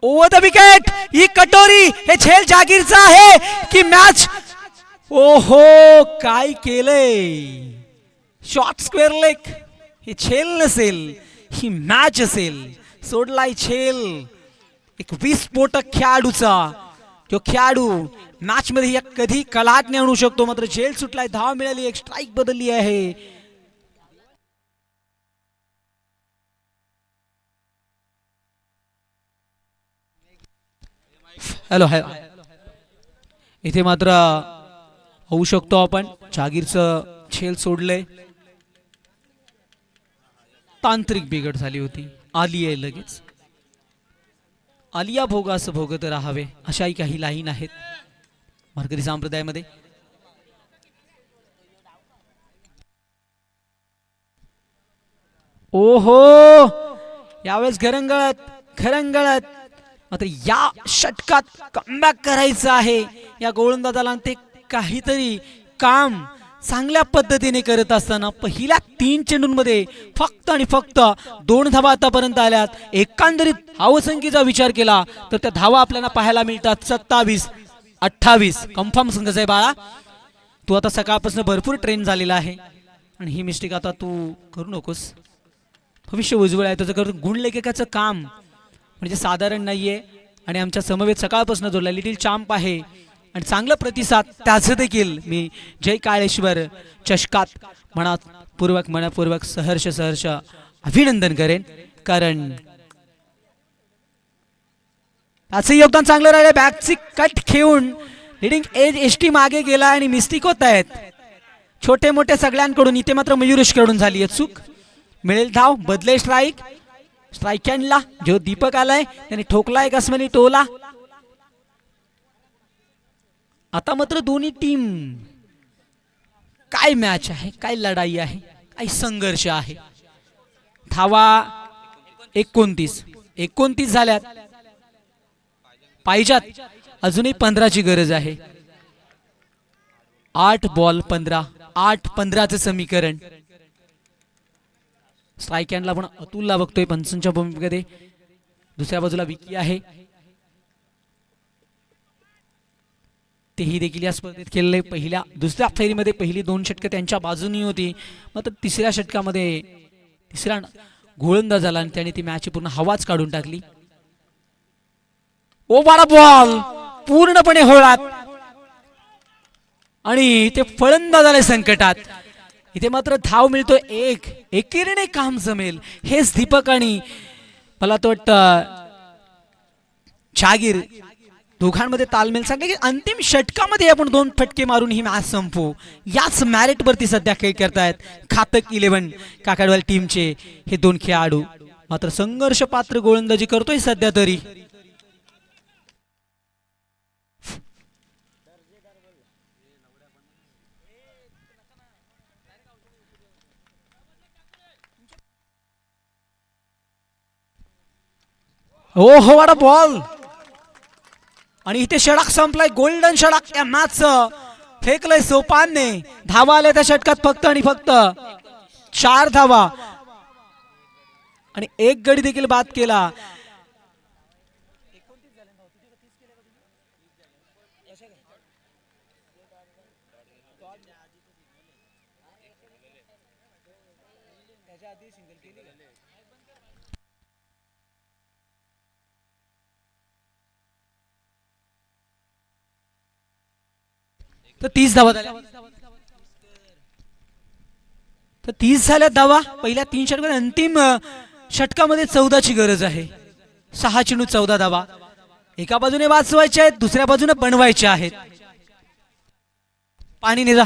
over the wicket. ही कटोरी हे झेल जागीरचा आहे की मॅच. ओहो काय केलंय. Short square leg. हे झेल नसेल ही मॅच असेल. सोडलाय झेल एक विस्फोटक खेळाडूचा. जो खेळाडू मॅच मध्ये कधी कलाटने आणू शकतो. मात्र झेल सुटलाय. धाव मिळाली. एक स्ट्राईक बदलली आहे. हॅलो इथे मात्र होऊ शकतो आपण. जागीरचं झेल सोडलंय. तांत्रिक बिघड झाली होती. आली आहे लगेच. आलिया भोगास भोगत राहावे अशाही काही लाईन आहेत वारकरी संप्रदायामध्ये. ओहो यावेळेस घरंगळत मात्र या षटकात कमबॅक करायचं आहे या गोलंदाजाला. ते काहीतरी काम चांगल्या पद्धतीने करत असताना पहिल्या 3 चेंडूंमध्ये फक्त आणि फक्त 2 धावा आतापर्यंत आल्यात. एकंदरीत धावसंख्येचा विचार केला तर त्या धावा आपल्याला पाहायला मिळतात 27-28. कन्फर्म संघ आहे बाळा. तू आता सकाळपासून भरपूर ट्रेन झालेला आहे आणि ही मिस्टेक आता तू करू नकोस. भविष्य उज्ज्वल आहे तुझं. करून गुणलेखकाचं काम म्हणजे साधारण नाहीये. आणि आमच्या समवेत सकाळपासून जोडला लिटिल चॅम्प आहे आणि चांगला प्रतिसाद. त्याचं देखील मी जय काळेश्वर चषकात मनापूर्वक सहर्ष अभिनंदन करेन. कारण त्याचं योगदान चांगलं राहिलं. बॅकची कट घेऊन लिडिंग एज एसटी मागे गेला आणि मिस्टेक होत आहेत छोटे मोठे सगळ्यांकडून. इथे मात्र मयुरेशकडून झाली आहे चूक. मिळेल धाव. बदले स्ट्राईक हँडला जो दीपक आलाय त्याने ठोकलाय कसमनी टोला. आता मात्र दोन्ही टीम काय मॅच आहे. काय लढाई आहे. काय संघर्ष आहे. धावा 29 झाल्यात. पाहिजात अजूनही 15ची गरज आहे. 8-15, 8-15चं समीकरण. स्ट्राईक हँडला पण अतुलला बघतोय पंचांच्या भूमिकेमध्ये. दुसऱ्या बाजूला विकी आहे, तेही देखील या स्पर्धेत खेळले. दुसऱ्या फेरीमध्ये पहिली 2 षटकं त्यांच्या बाजूनी होती. मात्र तिसऱ्या षटकामध्ये तिसरा गोलंदाज झाला आणि त्याने ती मॅच पूर्ण हवाच काढून टाकली. ओ बारा बॉल पूर्णपणे होळात आणि ते फलंदाज आले संकटात. इथे मात्र धाव मिळतो एकीने काम जमेल हेच दीपक आणि मला तो वाटतं जागीर दोघांमध्ये तालमेल सांगले की अंतिम षटकामध्ये आपण 2 फटके मारून ही मॅच संपवू. याच मॅरिट वरती सध्या खेळ करतायत घातक 11 काकडवाल टीमचे हे 2 खेळाडू. मात्र संघर्ष पात्र गोलंदाजी करतोय सध्या तरी. हो वाडा बॉल आणि इथे षटक संपलाय. गोल्डन षटक या मॅचचं फेकलंय सोपानने. धावा आल्या त्या षटकात फक्त आणि फक्त 4 धावा आणि 1 गडी देखील बाद केला. तर 30 धावा झाल्या. तर 30 झाल्या धावा पहिल्या 3 षटकामध्ये. अंतिम षटकामध्ये 14ची गरज आहे. 6 चेंडू 14 धावा एका बाजूने वाचवायचे आहेत, दुसऱ्या बाजूने बनवायचे आहेत. पाणी ने जा.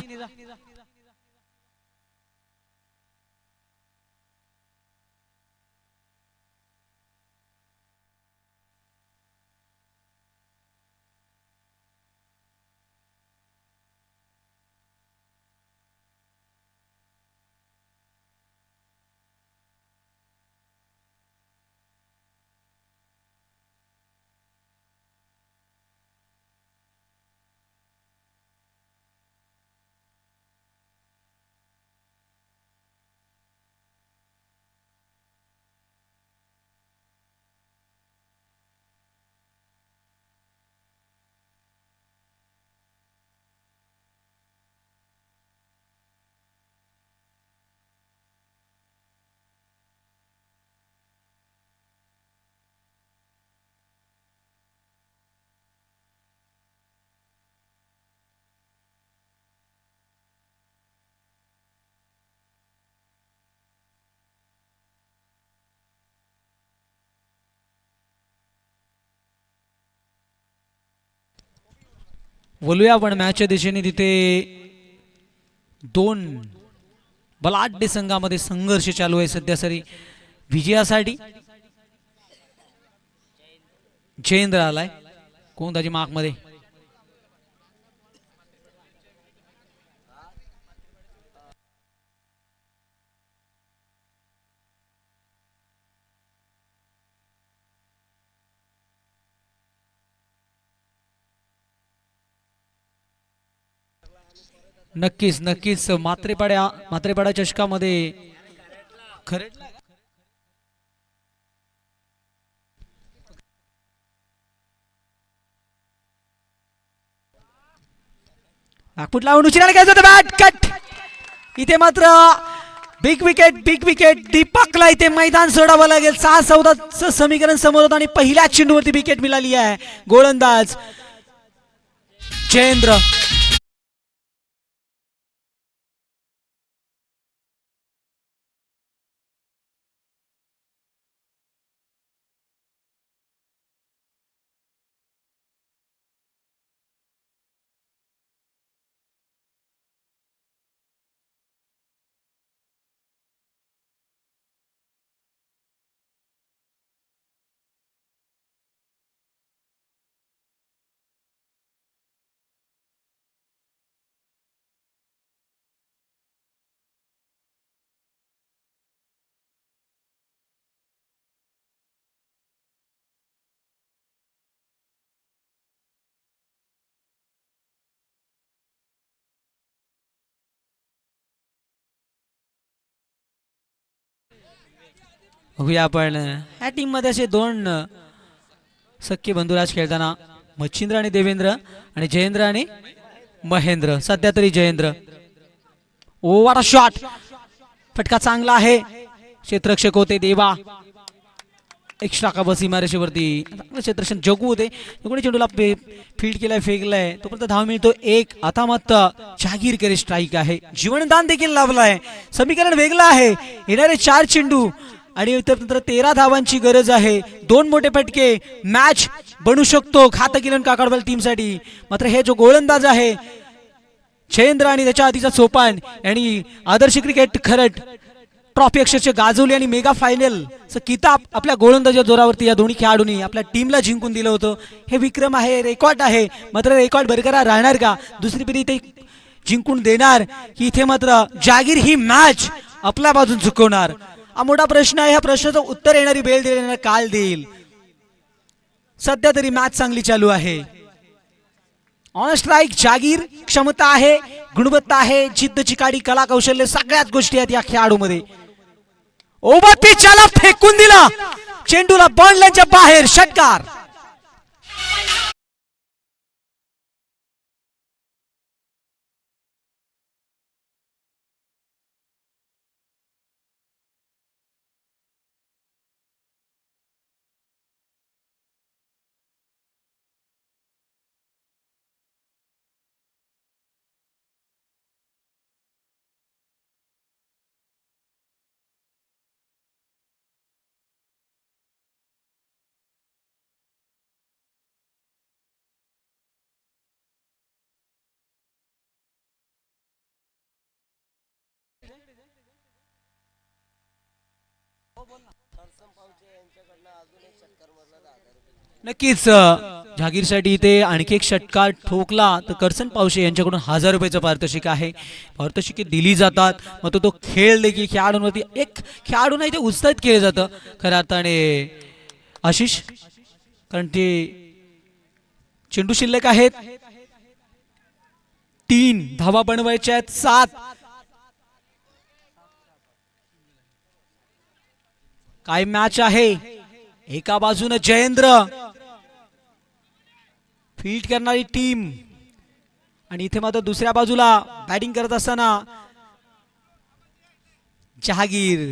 बोलूया आपण मॅचच्या दिशेने. तिथे 2 बलाढ्य संघामध्ये संघर्ष चालू आहे सध्या सरी विजयासाठी. जयेंद्र आलाय कोणताची मार्क मध्ये. नक्कीच नक्कीच मात्रेपाडा चषकामध्ये खरे नागपूर लावून उशिराने घ्यायचं होतं बॅट कट. इथे मात्र बिग विकेट दीपकला इथे मैदान सोडावं लागेल. 6-14चं समीकरण समोर होतं आणि पहिल्या चेंडूवरती विकेट मिळाली आहे. गोलंदाज जयेंद्र. बघूया आपण ह्या टीम मध्ये असे दोन सख्खे बंधुराज खेळताना मच्छिंद्र आणि देवेंद्र आणि जयेंद्र आणि महेंद्र. सध्या तरी जयेंद्र. ओ वाट शॉट, फटका चांगला आहे. क्षेत्ररक्षक होते देवा. एक्स्ट्रा का बस इमारतीवरती क्षेत्ररक्षण जगू होते. कोणी चेंडूला फील्ड केलाय, फेकलाय, तोपर्यंत धाव मिळतो एक. आता मात्र जहागीरकडे स्ट्राईक आहे. जीवनदान देखील लाभलाय. समीकरण वेगळं आहे. येणारे 4 चेंडू आणि त्यानंतर 13 धावांची गरज आहे. 2 मोठे फटके मॅच बनू शकतो खातकिलन काकडवाल टीमसाठी. मात्र हे जो गोलंदाज आहे जयेंद्र आणि त्याच्या आधीचा सोपान यांनी आदर्श क्रिकेट खरड ट्रॉफी अक्षरशः गाजवली आणि मेगा फायनल किताब आपल्या गोलंदाजा जोरावरती या दोन्ही खेळाडूंनी आपल्या टीमला जिंकून दिलं होतं. हे विक्रम आहे, रेकॉर्ड आहे. मात्र रेकॉर्ड बरकरार राहणार का? दुसरी पिढी ते जिंकून देणार की इथे मात्र जागीर ही मॅच आपल्या बाजून झुकवणार? हा मोठा प्रश्न आहे. ह्या प्रश्नाचं उत्तर येणारी वेळ देणार काल देईल. सध्या तरी मॅच चांगली चालू आहे. ऑन स्ट्राईक जागीर. क्षमता आहे, गुणवत्ता आहे, जिद्द, चिकाडी, कला, कौशल्य सगळ्याच गोष्टी आहेत या खेळाडूमध्ये. ओव्हर पिचला फेकून दिला, चेंडूला बॉलच्या बाहेर. षटकार. नक्कीच जहागीरसाठी इथे आणखी एक षटकार ठोकला तर करसन पावशे यांच्याकडून 1000 रुपयाचं पारितोषिक आहे. पारितोषिके दिली जातात. मग तो खेळ देखील खेळाडूंवरती एक खेळाडू नाही ते उत्साहित केलं जातं खऱ्या अर्थाने आशिष. कारण ते चेंडू शिल्लक आहेत. 3 धावा बनवायच्या आहेत. 7 काय मॅच आहे. एका बाजूने जयेंद्र फील्ड करणारी टीम आणि इथे मात्र दुसऱ्या बाजूला बॅटिंग करत असताना जहागीर.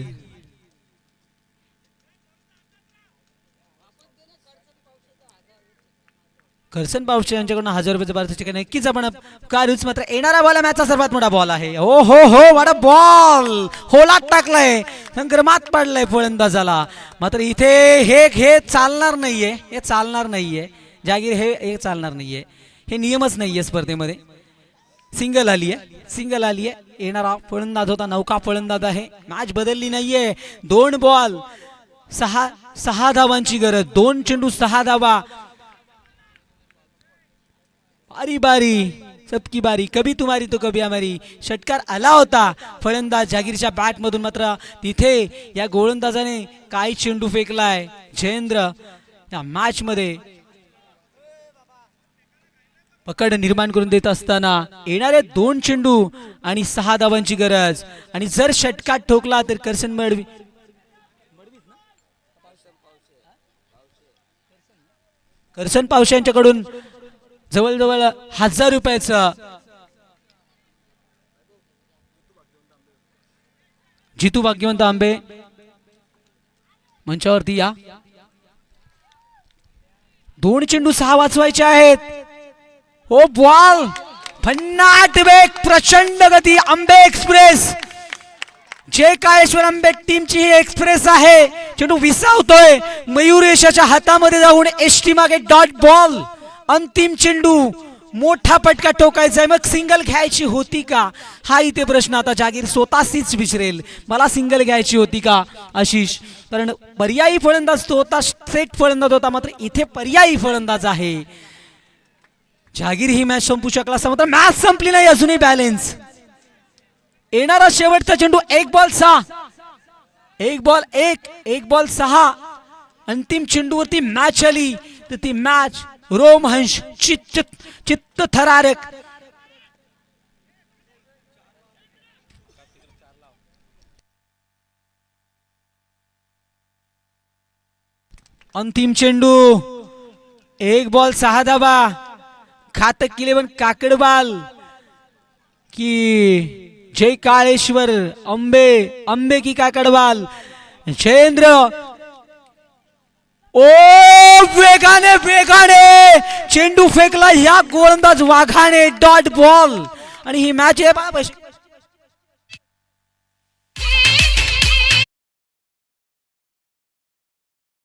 करसन पावशे यांच्याकडून 1000 रुपयाचं पारितोषिक नक्कीच आपण काढूच. मात्र येणारा बॉल मॅचचा सर्वात मोठा बॉल आहे. हो हो हो, वाडा बॉल होलात टाकलाय, संक्रमात पडलाय फलंदाजाला. मात्र इथे हे चालणार नाहीये. हे चालणार नाहीये जागीर. हे चालणार नाहीये. हे नियमच नाहीये स्पर्धेमध्ये. सिंगल आली आहे, सिंगल आली आहे. येणारा फलंदाज होता नौका फलंदाज आहे. मॅच बदलली नाहीये. 2 बॉल 6 धावांची गरज. 2 चेंडू 6 धावा. बारी बारी सबकी बारी, कभी तुम्हारी तो कभी हमारी. षटकार आला होता फलंदाज जागीरच्या बॅट मधून. मात्र तिथे या गोलंदाजाने काय चेंडू फेकलाय. जयेंद्र या मॅच मध्ये पकड निर्माण करून देत असताना येणारे 2 चेंडू आणि 6 धावांची गरज. आणि जर षटकार ठोकला तर करसन पावशे यांच्याकडून जवळजवळ 1000 रुपयाचं. जितू भाग्यवंत आंबे मंचावरती या. 2 चेंडू 6 वाचवायचे आहेत. ओ बॉल भन्नाट वेग, प्रचंड गती. आंबे एक्सप्रेस, जे काळेश्वर आंबे टीमची ही एक्सप्रेस आहे. चेंडू विसावतोय मयूर यशाच्या हातामध्ये जाऊन एसटी मागे डॉट बॉल. अंतिम चेंडू, मोठा फटका ठोकायचा आहे. मग सिंगल घ्यायची होती का, हा इथे प्रश्न आता जागीर स्वतःच विचारेल. मला सिंगल घ्यायची होती का आशिष? कारण पर्यायी फलंदाज तो होता, सेट फलंदाज होता. मात्र इथे पर्यायी फलंदाज आहे. जागीर ही मॅच संपू शकला असता. मात्र मॅच संपली नाही, अजूनही बॅलेन्स. येणारा शेवटचा चेंडू 1 बॉल 6. 1 ball 1, 1 ball 6. अंतिम चेंडूवरती मॅच आली तर ती मॅच रोमहर्ष, चित्त थरारक. अंतिम चेंडू, एक बॉल 6 धावा, घातक 11 काकडबाल की जय काळेश्वर, अंबे की काकडबाल, जयेंद्र, ओ वेगाने चेंडू फेकला ह्या गोलंदाज वाघाने, डॉट बॉल, आणि ही मॅच आहे